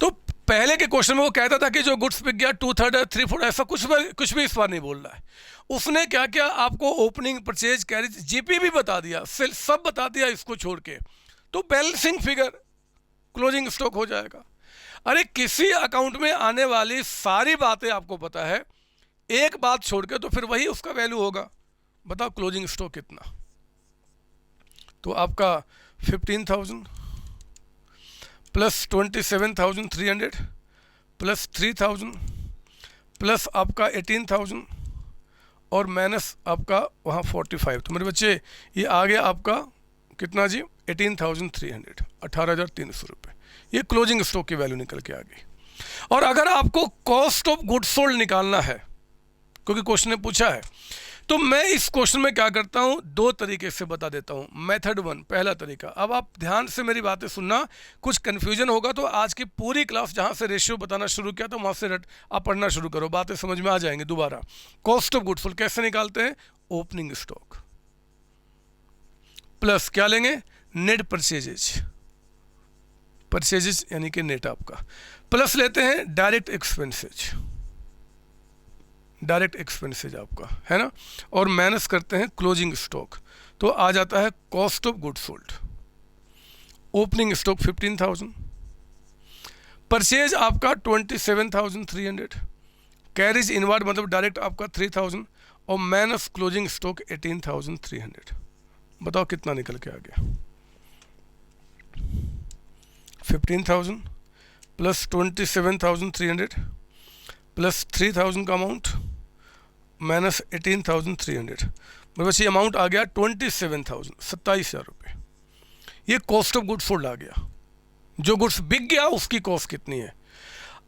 तो पहले के क्वेश्चन में वो कहता था कि जो गुड्स बिक गया 2/3 3/4 ऐसा कुछ भी इस बार नहीं बोल रहा है। उसने क्या किया, आपको ओपनिंग, परचेज, कैरेज, जीपी भी बता दिया, सेल सब बता दिया इसको छोड़ के, तो बैलेंसिंग फिगर क्लोजिंग स्टॉक हो जाएगा। अरे किसी अकाउंट में आने वाली सारी बातें आपको पता है, एक बात छोड़ के, तो फिर वही उसका वैल्यू होगा। बताओ क्लोजिंग स्टॉक कितना, तो आपका 15,000 प्लस 27,300 प्लस 3,000 प्लस आपका 18,000 और माइनस आपका वहाँ 45। तो मेरे बच्चे ये आ गया आपका कितना जी, 18,300, 18,300 रुपये। ये क्लोजिंग स्टॉक की वैल्यू निकल के आ गई। और अगर आपको कॉस्ट ऑफ गुड्स सोल्ड निकालना है, क्योंकि क्वेश्चन ने पूछा है, तो मैं इस क्वेश्चन में क्या करता हूं, दो तरीके से बता देता हूं। मेथड 1, पहला तरीका। अब आप ध्यान से मेरी बातें सुनना, कुछ कन्फ्यूजन होगा तो आज की पूरी क्लास जहां से रेशियो बताना शुरू किया तो वहां से आप पढ़ना शुरू करो, बातें समझ में आ जाएंगे दोबारा। कॉस्ट ऑफ गुड्स सोल्ड कैसे निकालते हैं, ओपनिंग स्टॉक प्लस क्या लेंगे, नेट परचेजेज, परचेजेज यानी कि नेट आपका, प्लस लेते हैं डायरेक्ट एक्सपेंसेज, डायरेक्ट एक्सपेंसेज आपका है ना, और माइनस करते हैं क्लोजिंग स्टॉक, तो आ जाता है cost of goods sold. Opening stock 15,000, purchase आपका 27,300, कैरेज इनवर्ड मतलब डायरेक्ट आपका 3,000 और माइनस क्लोजिंग स्टॉक 18,300। बताओ कितना निकल के आ गया, 15,000 प्लस 27,300 प्लस 3,000 का अमाउंट माइनस 18,300। मेरे पास ये अमाउंट आ गया 27,000, 27,000 रुपये। ये कॉस्ट ऑफ गुड्स सोल्ड आ गया, जो गुड्स बिक गया उसकी कॉस्ट कितनी है।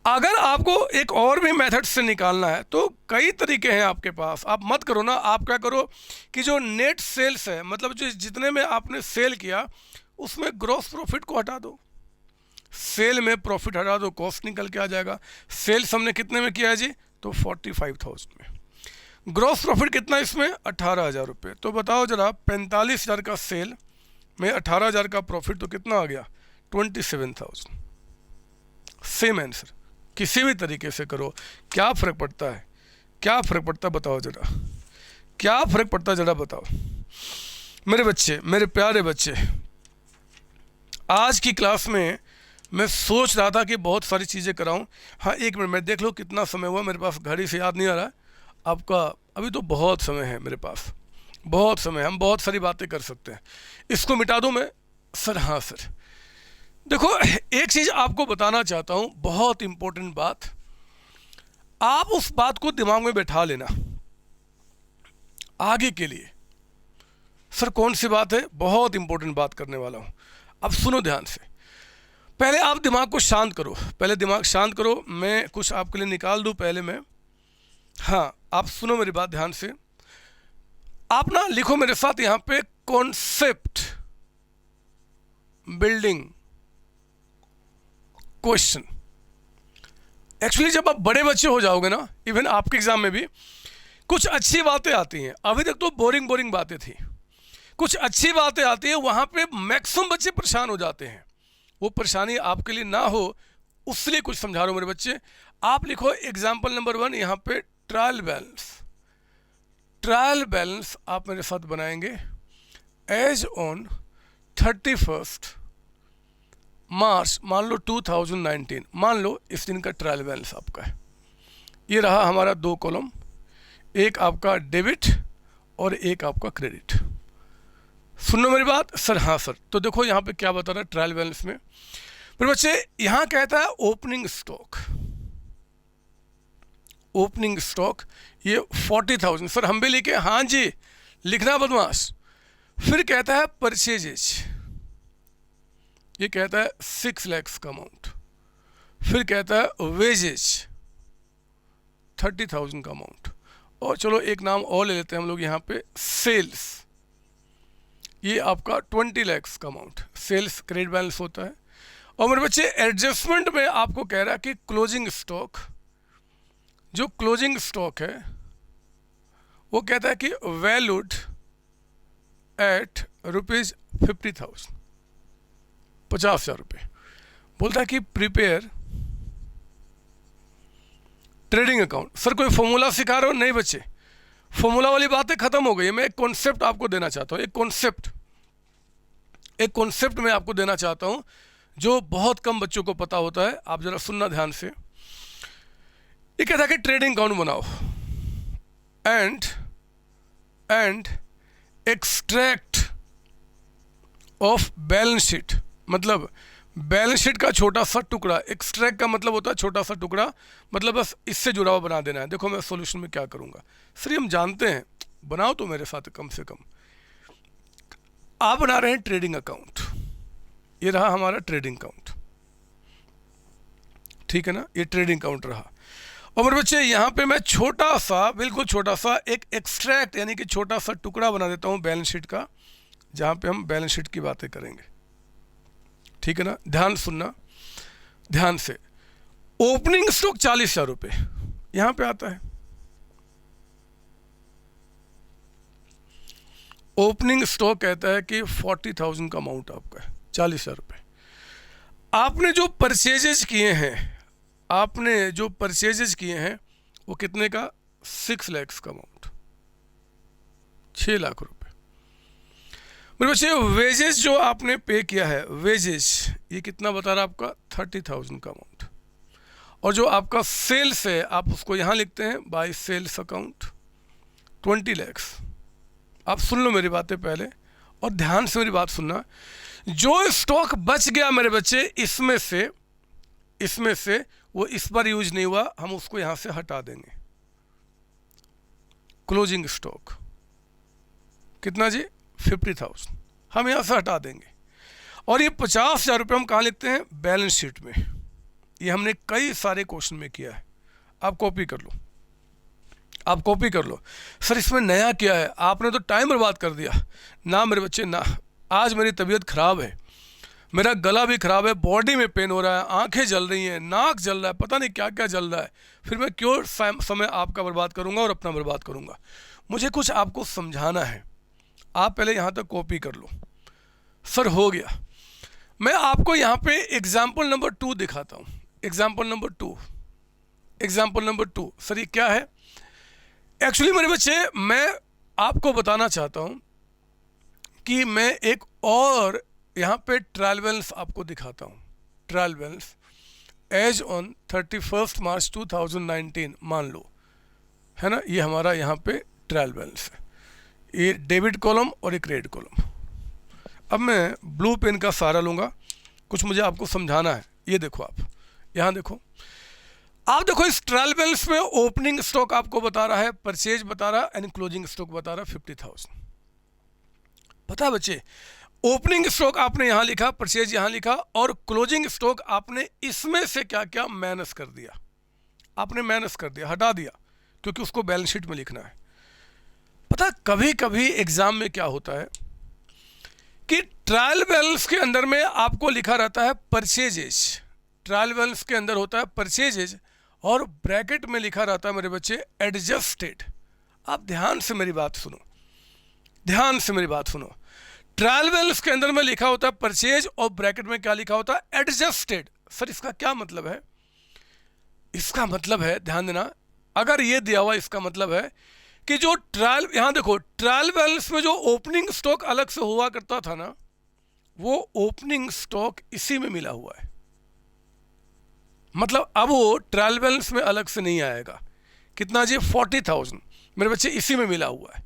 अगर आपको एक और भी मेथड से निकालना है तो कई तरीके हैं आपके पास, आप मत करो ना, आप क्या करो कि जो नेट सेल्स है, मतलब जो जितने में आपने सेल किया उसमें ग्रॉस प्रॉफिट को हटा दो, सेल में प्रॉफिट हटा दो, कॉस्ट निकल के आ जाएगा। सेल्स हमने कितने में किया है जी, तो 45,000 में। ग्रॉस प्रॉफिट कितना इसमें, 18,000 रुपये। तो बताओ जरा, 45,000 का सेल में 18,000 का प्रॉफिट, तो कितना आ गया, 27,000। सेम आंसर, किसी भी तरीके से करो, क्या फ़र्क पड़ता है, क्या फ़र्क पड़ता है, बताओ जरा, क्या फ़र्क पड़ता है जरा बताओ मेरे बच्चे, मेरे प्यारे बच्चे। आज की क्लास में मैं सोच रहा था कि बहुत सारी चीज़ें कराऊं। हाँ, एक मिनट मैं देख लो कितना समय हुआ, मेरे पास घड़ी से याद नहीं आ रहा है आपका, अभी तो बहुत समय है मेरे पास, बहुत समय, हम बहुत सारी बातें कर सकते हैं। इसको मिटा दूं मैं, सर? हाँ सर। देखो एक चीज़ आपको बताना चाहता हूँ, बहुत इंपॉर्टेंट बात, आप उस बात को दिमाग में बैठा लेना आगे के लिए। सर कौन सी बात है? बहुत इंपॉर्टेंट बात करने वाला हूँ, अब सुनो ध्यान से। पहले आप दिमाग को शांत करो, पहले दिमाग शांत करो, मैं कुछ आपके लिए निकाल दूं पहले मैं। हाँ, आप सुनो मेरी बात ध्यान से, आप ना लिखो मेरे साथ यहाँ पे, कॉन्सेप्ट बिल्डिंग क्वेश्चन। एक्चुअली जब आप बड़े बच्चे हो जाओगे ना, इवन आपके एग्जाम में भी कुछ अच्छी बातें आती हैं, अभी तक तो बोरिंग बोरिंग बातें थी, कुछ अच्छी बातें आती है, वहाँ पे मैक्सिमम बच्चे परेशान हो जाते हैं। वो परेशानी आपके लिए ना हो उसलिए कुछ समझा रहा हूँ मेरे बच्चे। आप लिखो एग्जाम्पल नंबर 1 यहाँ पे, ट्रायल बैलेंस। ट्रायल बैलेंस आप मेरे साथ बनाएंगे, एज ऑन 31 मार्च मान लो 2019, मान लो इस दिन का ट्रायल बैलेंस आपका है। ये रहा हमारा 2 कॉलम, एक आपका डेबिट और एक आपका क्रेडिट। सुनो मेरी बात सर? हाँ सर। तो देखो यहाँ पे क्या बता रहा है ट्रायल बैलेंस में मेरे बच्चे, यहाँ कहता है ओपनिंग स्टॉक, ओपनिंग स्टॉक ये 40,000। सर हम भी लिखे? हाँ जी, लिखना बदमाश। फिर कहता है परचेजेज, ये कहता है 6 लाख का अमाउंट। फिर कहता है वेजेज 30,000 का अमाउंट। और चलो एक नाम और ले लेते हैं हम लोग यहाँ पे, सेल्स, ये आपका 20 लाख का अमाउंट, सेल्स क्रेडिट बैलेंस होता है। और मेरे बच्चे एडजस्टमेंट में आपको कह रहा है कि क्लोजिंग स्टॉक, जो क्लोजिंग स्टॉक है वो कहता है कि वैल्यूड एट ₹50,000, 50,000 रुपये। बोलता है कि प्रिपेयर ट्रेडिंग अकाउंट। सर कोई फॉर्मूला सिखा रहे हो? नहीं बच्चे, फॉर्मूला वाली बातें खत्म हो गई है। मैं एक कॉन्सेप्ट आपको देना चाहता हूँ, एक कॉन्सेप्ट मैं आपको देना चाहता हूँ जो बहुत कम बच्चों को पता होता है। आप जरा सुनना ध्यान से। ये कहता है कि ट्रेडिंग अकाउंट बनाओ and extract of balance sheet, मतलब बैलेंस शीट का छोटा सा टुकड़ा। एक्सट्रैक्ट का मतलब होता है छोटा सा टुकड़ा, मतलब बस इससे जुड़ा हुआ बना देना है। देखो मैं सॉल्यूशन में क्या करूँगा। सर हम जानते हैं, बनाओ तो मेरे साथ कम से कम। आप बना रहे हैं ट्रेडिंग अकाउंट, ये रहा हमारा ट्रेडिंग अकाउंट, ठीक है ना, ये ट्रेडिंग अकाउंट रहा। और मेरे बच्चे यहाँ पे मैं छोटा सा, बिल्कुल छोटा सा एक एक्सट्रैक्ट यानी कि छोटा सा टुकड़ा बना देता हूँ बैलेंस शीट का, जहाँ पे हम बैलेंस शीट की बातें करेंगे, ठीक है ना। ध्यान सुनना ध्यान से। ओपनिंग स्टॉक 40,000 रुपये यहाँ पे आता है। ओपनिंग स्टॉक कहता है कि 40,000 का अमाउंट आपका है, 40,000 रुपये। आपने जो परचेजेज किए हैं वो कितने का? 6 लाख का अमाउंट, 6 लाख रुपए। मेरे बच्चे वेजेस जो आपने पे किया है, वेजेस ये कितना बता रहा है आपका? 30,000 का अमाउंट। और जो आपका सेल्स है आप उसको यहाँ लिखते हैं बाय सेल्स अकाउंट 20 लाख। आप सुन लो मेरी बातें पहले और ध्यान से मेरी बात सुनना। जो स्टॉक बच गया मेरे बच्चे इसमें से वो इस बार यूज नहीं हुआ, हम उसको यहाँ से हटा देंगे। क्लोजिंग स्टॉक कितना जी? 50,000 हम यहाँ से हटा देंगे। और ये 50,000 रुपये हम कहाँ लिखते हैं? बैलेंस शीट में। ये हमने कई सारे क्वेश्चन में किया है, आप कॉपी कर लो। सर इसमें नया क्या है? आपने तो टाइम बर्बाद कर दिया ना मेरे बच्चे ना। आज मेरी तबीयत खराब है, मेरा गला भी खराब है, बॉडी में पेन हो रहा है, आंखें जल रही हैं, नाक जल रहा है, पता नहीं क्या क्या जल रहा है। फिर मैं क्यों समय आपका बर्बाद करूंगा और अपना बर्बाद करूंगा? मुझे कुछ आपको समझाना है। आप पहले यहाँ तक कॉपी कर लो। सर हो गया। मैं आपको यहाँ पे एग्जाम्पल नंबर 2 दिखाता हूँ। एग्जाम्पल नंबर टू सर ये क्या है? एक्चुअली मेरे बच्चे मैं आपको बताना चाहता हूँ कि मैं एक और यहाँ पे ट्रायल बैलेंस आपको दिखाता हूँ। Trial balance as on 31 March 2019 मान लो, है ना, ये हमारा यहाँ पे ट्रायल बैलेंस है। ये डेबिट कॉलम और एक क्रेडिट कॉलम। अब मैं ब्लू पेन का सहारा लूँगा, कुछ मुझे आपको समझाना है। ये देखो, आप यहाँ देखो, इस ट्रायल बैलेंस में ओपनिंग स्टॉक आपको बता रहा है, परचेज बता रहा है एंड क्लोजिंग स्टॉक बता रहा है 50,000। पता है बच्चे, ओपनिंग स्टॉक आपने यहाँ लिखा, परचेज यहाँ लिखा, और क्लोजिंग स्टॉक आपने इसमें से क्या क्या माइनस कर दिया। आपने माइनस कर दिया, हटा दिया, क्योंकि उसको बैलेंस शीट में लिखना है। पता कभी कभी एग्जाम में क्या होता है कि ट्रायल बैलेंस के अंदर में आपको लिखा रहता है परचेजेज, ट्रायल बैलेंस के अंदर होता है परचेजेज और ब्रैकेट में लिखा रहता है मेरे बच्चे एडजस्टेड। आप ध्यान से मेरी बात सुनो, ट्रायल बैलेंस के अंदर में लिखा होता है परचेज और ब्रैकेट में क्या लिखा होता है? एडजस्टेड। सर इसका क्या मतलब है? इसका मतलब है, ध्यान देना, अगर ये दिया हुआ इसका मतलब है कि जो ट्रायल, यहां देखो, ट्रायल बैलेंस में जो ओपनिंग स्टॉक अलग से हुआ करता था ना, वो ओपनिंग स्टॉक इसी में मिला हुआ है। मतलब अब वो ट्रायल बैलेंस में अलग से नहीं आएगा। कितना जी? 40,000 मेरे बच्चे इसी में मिला हुआ है।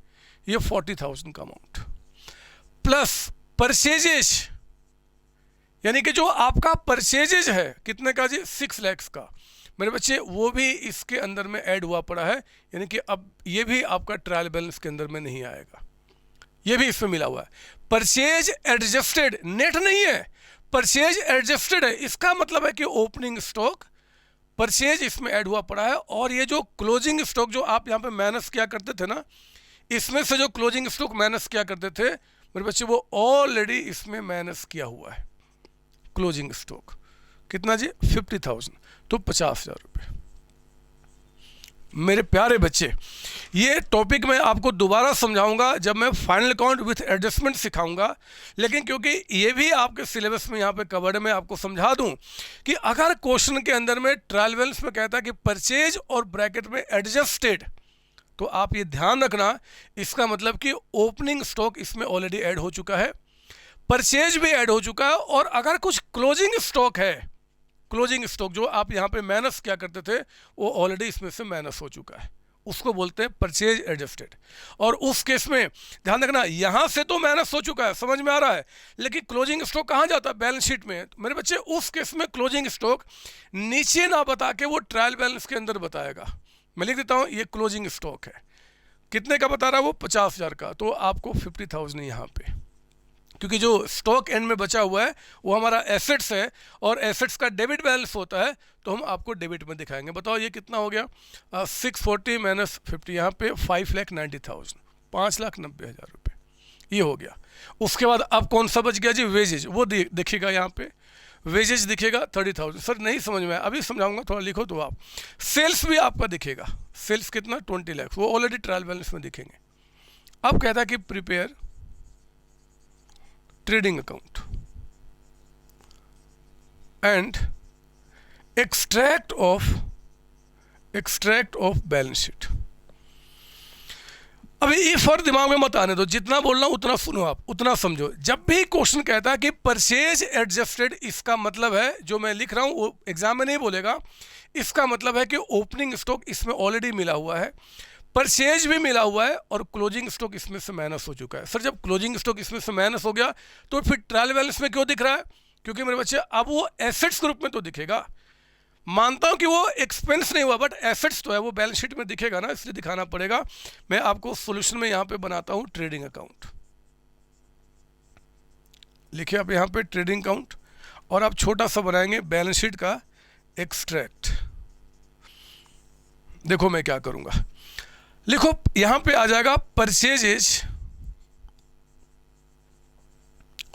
ये 40,000 का अमाउंट प्लस परचेजेज, यानी कि जो आपका परचेजेज है कितने का जी? 6 लाख का मेरे बच्चे, वो भी इसके अंदर में ऐड हुआ पड़ा है। यानी कि अब ये भी आपका ट्रायल बैलेंस के अंदर में नहीं आएगा, ये भी इसमें मिला हुआ है। परचेज एडजस्टेड, नेट नहीं है, परचेज एडजस्टेड है। इसका मतलब है कि ओपनिंग स्टॉक परचेज इसमें ऐड हुआ पड़ा है, और ये जो क्लोजिंग स्टॉक जो आप यहाँ पे माइनस किया करते थे ना, इसमें से जो क्लोजिंग स्टॉक माइनस किया करते थे मेरे बच्चे, वो ऑलरेडी इसमें माइनस किया हुआ है। क्लोजिंग स्टॉक कितना जी? 50,000, तो 50,000 रुपये मेरे प्यारे बच्चे, ये टॉपिक मैं आपको दोबारा समझाऊंगा जब मैं फाइनल अकाउंट विथ एडजस्टमेंट सिखाऊंगा, लेकिन क्योंकि ये भी आपके सिलेबस में यहाँ पे कवर्ड है, मैं आपको समझा दूं कि अगर क्वेश्चन के अंदर में ट्रायल बैलेंस में कहता है कि परचेज और ब्रैकेट में एडजस्टेड, तो आप ये ध्यान रखना, इसका मतलब कि ओपनिंग स्टॉक इसमें ऑलरेडी ऐड हो चुका है, परचेज भी ऐड हो चुका है, और अगर कुछ क्लोजिंग स्टॉक है, क्लोजिंग स्टॉक जो आप यहाँ पे माइनस क्या करते थे वो ऑलरेडी इसमें से माइनस हो चुका है, उसको बोलते हैं परचेज एडजस्टेड। और उस केस में ध्यान रखना, यहाँ से तो माइनस हो चुका है, समझ में आ रहा है, लेकिन क्लोजिंग स्टॉक कहाँ जाता है? बैलेंस शीट में। तो मेरे बच्चे उस केस में क्लोजिंग स्टॉक नीचे ना बता के वो ट्रायल बैलेंस के अंदर बताएगा। मैं लिख देता हूँ, ये क्लोजिंग स्टॉक है, कितने का बता रहा है वो? 50,000 का, तो आपको 50,000 यहाँ पे, क्योंकि जो स्टॉक एंड में बचा हुआ है वो हमारा एसेट्स है, और एसेट्स का डेबिट बैलेंस होता है, तो हम आपको डेबिट में दिखाएंगे। बताओ ये कितना हो गया? 640 माइनस 50, यहाँ पे 5,90,000, 5,90,000 रुपये, ये हो गया। उसके बाद अब कौन सा बच गया जी? वेजेज, वो दिखेगा यहाँ पे, वेजेज दिखेगा 30,000। सर नहीं समझ में आया, अभी समझाऊंगा, थोड़ा लिखो तो आप। सेल्स भी आपका दिखेगा, सेल्स कितना? 20 लाख, वो ऑलरेडी ट्रायल बैलेंस में दिखेंगे। अब कहता है कि prepare trading account and extract of balance sheet. अभी ये फर्क दिमाग में मत आने दो, जितना बोल रहा हूं उतना सुनो, आप उतना समझो। जब भी क्वेश्चन कहता है कि परचेज एडजस्टेड, इसका मतलब है, जो मैं लिख रहा हूं वो एग्जाम में नहीं बोलेगा, इसका मतलब है कि ओपनिंग स्टॉक इसमें ऑलरेडी मिला हुआ है, परचेज भी मिला हुआ है, और क्लोजिंग स्टॉक इसमें से माइनस हो चुका है। सर जब क्लोजिंग स्टॉक इसमें से माइनस हो गया तो फिर ट्रायल बैलेंस में क्यों दिख रहा है? क्योंकि मेरे बच्चे अब वो एसेट्स ग्रुप में तो दिखेगा। मानता हूं कि वो एक्सपेंस नहीं हुआ, बट एसेट्स तो है, वो बैलेंस शीट में दिखेगा ना, इसलिए दिखाना पड़ेगा। मैं आपको सॉल्यूशन में यहां पे बनाता हूं ट्रेडिंग अकाउंट। लिखिए आप यहां पे ट्रेडिंग अकाउंट, और आप छोटा सा बनाएंगे बैलेंस शीट का एक्सट्रैक्ट। देखो मैं क्या करूंगा, लिखो यहां पे आ जाएगा परचेजेज,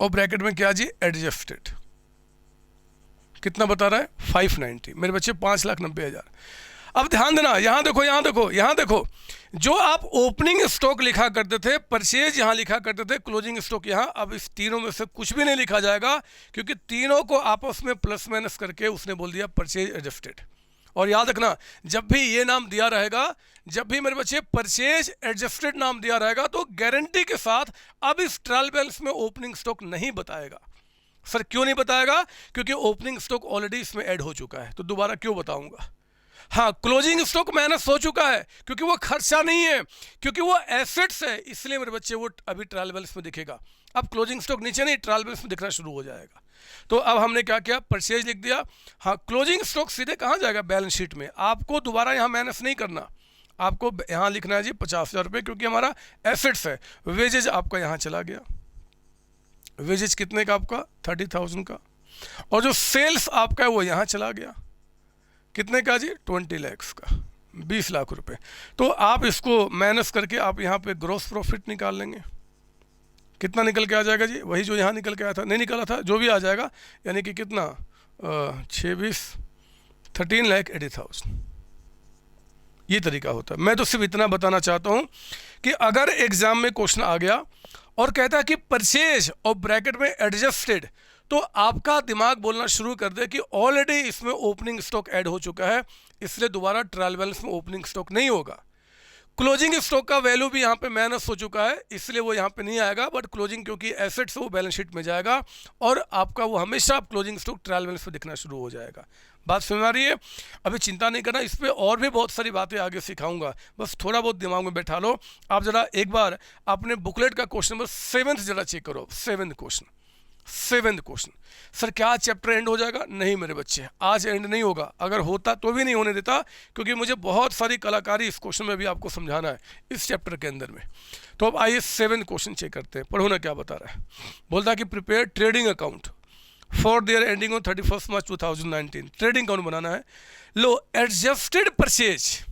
और ब्रैकेट में क्या जी? एडजस्टेड। कितना बता रहा है? 590। मेरे बच्चे 5,90,000। अब ध्यान देना, यहां देखो, यहां देखो, यहां देखो, जो आप ओपनिंग स्टॉक लिखा करते थे, परचेज यहां लिखा करते थे, क्लोजिंग स्टॉक यहां, अब इस तीनों में से कुछ भी नहीं लिखा जाएगा, क्योंकि तीनों को आपस में प्लस माइनस करके उसने बोल दिया परचेज एडजस्टेड। और याद रखना, जब भी ये नाम दिया रहेगा, जब भी मेरे बच्चे परचेज एडजस्टेड नाम दिया रहेगा, तो गारंटी के साथ अब इस ट्रायल बैलेंस में ओपनिंग स्टॉक नहीं बताएगा। सर क्यों नहीं बताएगा? क्योंकि ओपनिंग स्टॉक ऑलरेडी इसमें ऐड हो चुका है, तो दोबारा क्यों बताऊंगा? हाँ, क्लोजिंग स्टॉक माइनस हो चुका है, क्योंकि वो खर्चा नहीं है, क्योंकि वो एसेट्स है, इसलिए मेरे बच्चे वो अभी ट्रायल बैलेंस में दिखेगा। अब क्लोजिंग स्टॉक नीचे नहीं, ट्रायल बैलेंस में दिखना शुरू हो जाएगा। तो अब हमने क्या किया? परचेज लिख दिया। हाँ, क्लोजिंग स्टॉक सीधे कहाँ जाएगा? बैलेंस शीट में। आपको दोबारा यहाँ माइनस नहीं करना, आपको यहाँ लिखना है जी 50,000 रुपये, क्योंकि हमारा एसेट्स है। वेजेज आपका यहाँ चला गया, वेजेज कितने का? आपका 30,000 का। और जो सेल्स आपका है वो यहाँ चला गया, कितने का जी? 20 लाख का, 20 लाख रुपए। तो आप इसको माइनस करके आप यहाँ पे ग्रॉस प्रॉफिट निकाल लेंगे। कितना निकल के आ जाएगा जी? वही जो यहाँ निकल के आया था, नहीं निकला था, जो भी आ जाएगा, यानी कि कितना? 13,80,000। ये तरीका होता है। मैं तो सिर्फ इतना बताना चाहता हूँ कि अगर एग्जाम में क्वेश्चन आ गया और कहता है कि परचेज और ब्रैकेट में एडजस्टेड, तो आपका दिमाग बोलना शुरू कर दे कि ऑलरेडी इसमें ओपनिंग स्टॉक ऐड हो चुका है, इसलिए दोबारा ट्रायल बैलेंस में ओपनिंग स्टॉक नहीं होगा। क्लोजिंग स्टॉक का वैल्यू भी यहाँ पे माइनस हो चुका है, इसलिए वो यहाँ पे नहीं आएगा, बट क्लोजिंग क्योंकि एसेट्स वो बैलेंस शीट में जाएगा, और आपका वो हमेशा क्लोजिंग स्टॉक ट्रायल बैलेंस में दिखना शुरू हो जाएगा। बात समझ आ रही है? अभी चिंता नहीं करना, इस पर और भी बहुत सारी बातें आगे सिखाऊंगा, बस थोड़ा बहुत दिमाग में बैठा लो। आप जरा एक बार अपने बुकलेट का क्वेश्चन नंबर 7 जरा चेक करो। 7 क्वेश्चन। सर क्या चैप्टर एंड हो जाएगा? नहीं मेरे बच्चे, आज एंड नहीं होगा। अगर होता तो भी नहीं होने देता, क्योंकि मुझे बहुत सारी कलाकारी इस क्वेश्चन में भी आपको समझाना है, इस चैप्टर के अंदर में। तो अब आइए 7 क्वेश्चन चेक करते हैं। पढ़ो ना क्या बता रहा है। बोलता है कि prepare trading account for their ending on 31 March 2019। Trading account बनाना है। लो, एडजस्टेड परचेज।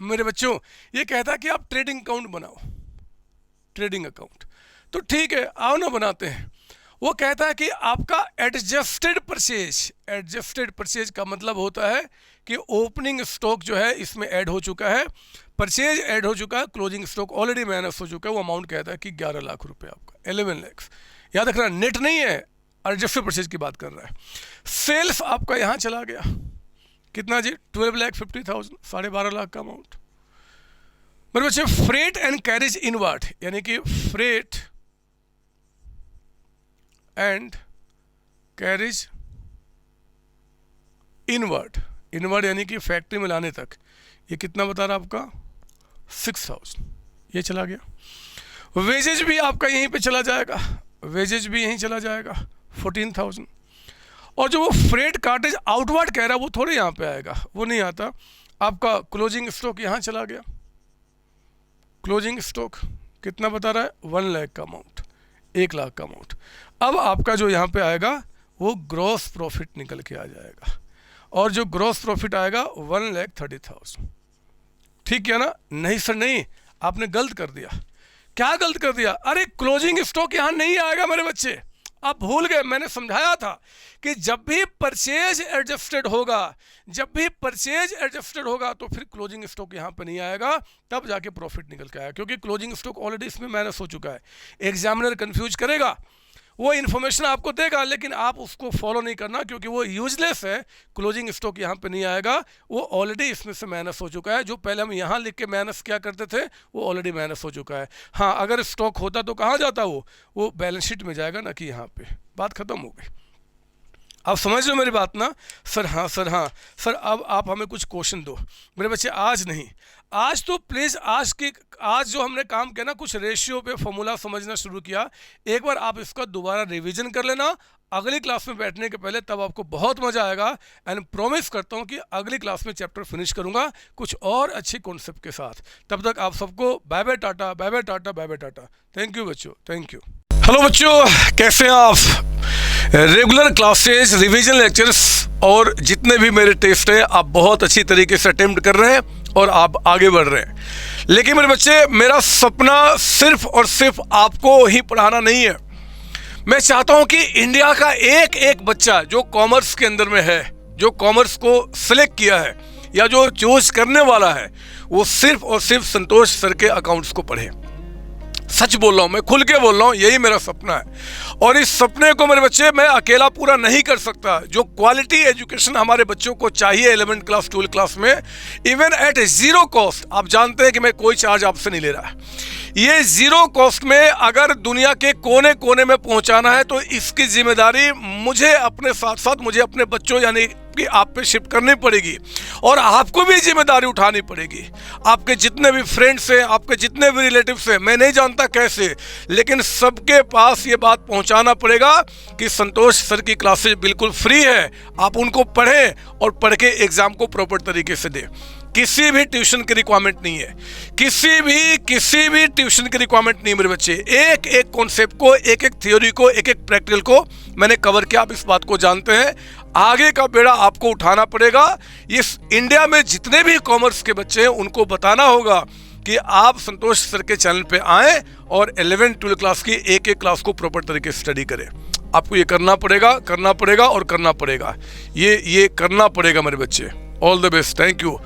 मेरे बच्चों ये कहता है कि आप ट्रेडिंग अकाउंट बनाओ, ट्रेडिंग अकाउंट। तो ठीक है, आओ ना बनाते हैं। वो कहता है कि आपका एडजस्टेड परचेज का मतलब होता है कि ओपनिंग स्टॉक जो है इसमें ऐड हो चुका है, परचेज ऐड हो चुका है, क्लोजिंग स्टॉक ऑलरेडी माइनस हो चुका है। वो अमाउंट कहता है कि 11 लाख रुपए आपका, 11 लाख। याद रखना नेट नहीं है, एडजस्टेड परचेज की बात कर रहा है। सेल्स आपका यहाँ चला गया कितना जी, 12,50,000, 12.5 लाख का अमाउंट। मेरे बच्चे फ्रेट एंड कैरेज इनवर्ड, यानी कि freight and carriage inward, inward यानी कि फैक्ट्री में लाने तक, ये कितना बता रहा आपका 6,000, ये चला गया। वेजेज भी आपका यहीं पे चला जाएगा, वेजेज भी यहीं चला जाएगा 14,000। और जो वो फ्रेट कार्टेज आउटवर्ड कह रहा है वो थोड़े यहाँ पे आएगा, वो नहीं आता। आपका क्लोजिंग स्टॉक यहाँ चला गया, क्लोजिंग स्टॉक कितना बता रहा है 1 लाख का अमाउंट, 1 लाख का अमाउंट। अब आपका जो यहाँ पे आएगा वो ग्रॉस प्रॉफिट निकल के आ जाएगा, और जो ग्रॉस प्रॉफिट आएगा 1,30,000। ठीक किया ना? नहीं सर नहीं, आपने गलत कर दिया। क्या गलत कर दिया? अरे क्लोजिंग स्टॉक यहाँ नहीं आएगा मेरे बच्चे, आप भूल गए। मैंने समझाया था कि जब भी परचेज एडजस्टेड होगा, जब भी परचेज एडजस्टेड होगा तो फिर क्लोजिंग स्टॉक यहाँ पे नहीं आएगा, तब जाके प्रॉफिट निकल के आएगा, क्योंकि क्लोजिंग स्टॉक ऑलरेडी इसमें माइनस हो चुका है। एग्जामिनर कंफ्यूज करेगा, वो इन्फॉर्मेशन आपको देगा लेकिन आप उसको फॉलो नहीं करना, क्योंकि वो यूजलेस है। क्लोजिंग स्टॉक यहाँ पे नहीं आएगा, वो ऑलरेडी इसमें से माइनस हो चुका है। जो पहले हम यहाँ लिख के माइनस क्या करते थे वो ऑलरेडी माइनस हो चुका है। हाँ, अगर स्टॉक होता तो कहाँ जाता वो बैलेंस शीट में जाएगा, ना कि यहाँ पे। बात खत्म हो गई। आप समझ रहे हो मेरी बात ना? सर हाँ सर, हाँ सर, अब आप हमें कुछ क्वेश्चन दो मेरे बच्चे। आज नहीं, आज तो प्लीज़ आज जो हमने काम किया ना, कुछ रेशियो पे फॉर्मूला समझना शुरू किया, एक बार आप इसका दोबारा रिवीजन कर लेना अगली क्लास में बैठने के पहले, तब आपको बहुत मज़ा आएगा। एंड प्रॉमिस करता हूँ कि अगली क्लास में चैप्टर फिनिश करूँगा कुछ और अच्छी कॉन्सेप्ट के साथ। तब तक आप सबको bye bye tata, bye bye tata, bye bye tata. Thank you बच्चों, थैंक यू। हेलो बच्चों, कैसे हैं आप? रेगुलर क्लासेस, रिवीजन लेक्चर्स और जितने भी मेरे टेस्ट हैं आप बहुत अच्छी तरीके से अटेम्प्ट कर रहे हैं और आप आगे बढ़ रहे हैं। लेकिन मेरे बच्चे, मेरा सपना सिर्फ और सिर्फ आपको ही पढ़ाना नहीं है। मैं चाहता हूं कि इंडिया का एक एक बच्चा जो कॉमर्स के अंदर में है, जो कॉमर्स को सिलेक्ट किया है या जो चूज करने वाला है, वो सिर्फ और सिर्फ संतोष सर के अकाउंट्स को पढ़े। सच बोल रहा हूँ, मैं खुल के बोल रहा हूँ, यही मेरा सपना है। और इस सपने को मेरे बच्चे मैं अकेला पूरा नहीं कर सकता। जो क्वालिटी एजुकेशन हमारे बच्चों को चाहिए 11th क्लास 12th क्लास में, इवन एट जीरो कॉस्ट, आप जानते हैं कि मैं कोई चार्ज आपसे नहीं ले रहा है। ये जीरो कॉस्ट में अगर दुनिया के कोने कोने में पहुंचाना है तो इसकी जिम्मेदारी मुझे अपने साथ साथ मुझे अपने बच्चों यानी कि आप पे शिफ्ट करनी पड़ेगी, और आपको भी जिम्मेदारी उठानी पड़ेगी। आपके जितने भी फ्रेंड्स हैं, आपके जितने भी रिलेटिव्स हैं, मैं नहीं जानता कैसे, लेकिन सबके पास ये बात पहुंचाना पड़ेगा कि संतोष सर की क्लासेस बिल्कुल फ्री है, आप उनको पढ़ें और पढ़ के एग्जाम को प्रॉपर तरीके से दें। किसी भी ट्यूशन की रिक्वायरमेंट नहीं है, किसी भी ट्यूशन की रिक्वायरमेंट नहीं मेरे बच्चे। एक एक कॉन्सेप्ट को, एक एक थ्योरी को, एक एक प्रैक्टिकल को मैंने कवर किया, आप इस बात को जानते हैं। आगे का बेड़ा आपको उठाना पड़ेगा। इस इंडिया में जितने भी कॉमर्स के बच्चे हैं उनको बताना होगा कि आप संतोष सर के चैनल पे आएँ और 11th 12th क्लास की एक एक क्लास को प्रॉपर तरीके से स्टडी करें। आपको ये करना पड़ेगा और करना पड़ेगा। ये करना पड़ेगा मेरे बच्चे। All the best, thank you.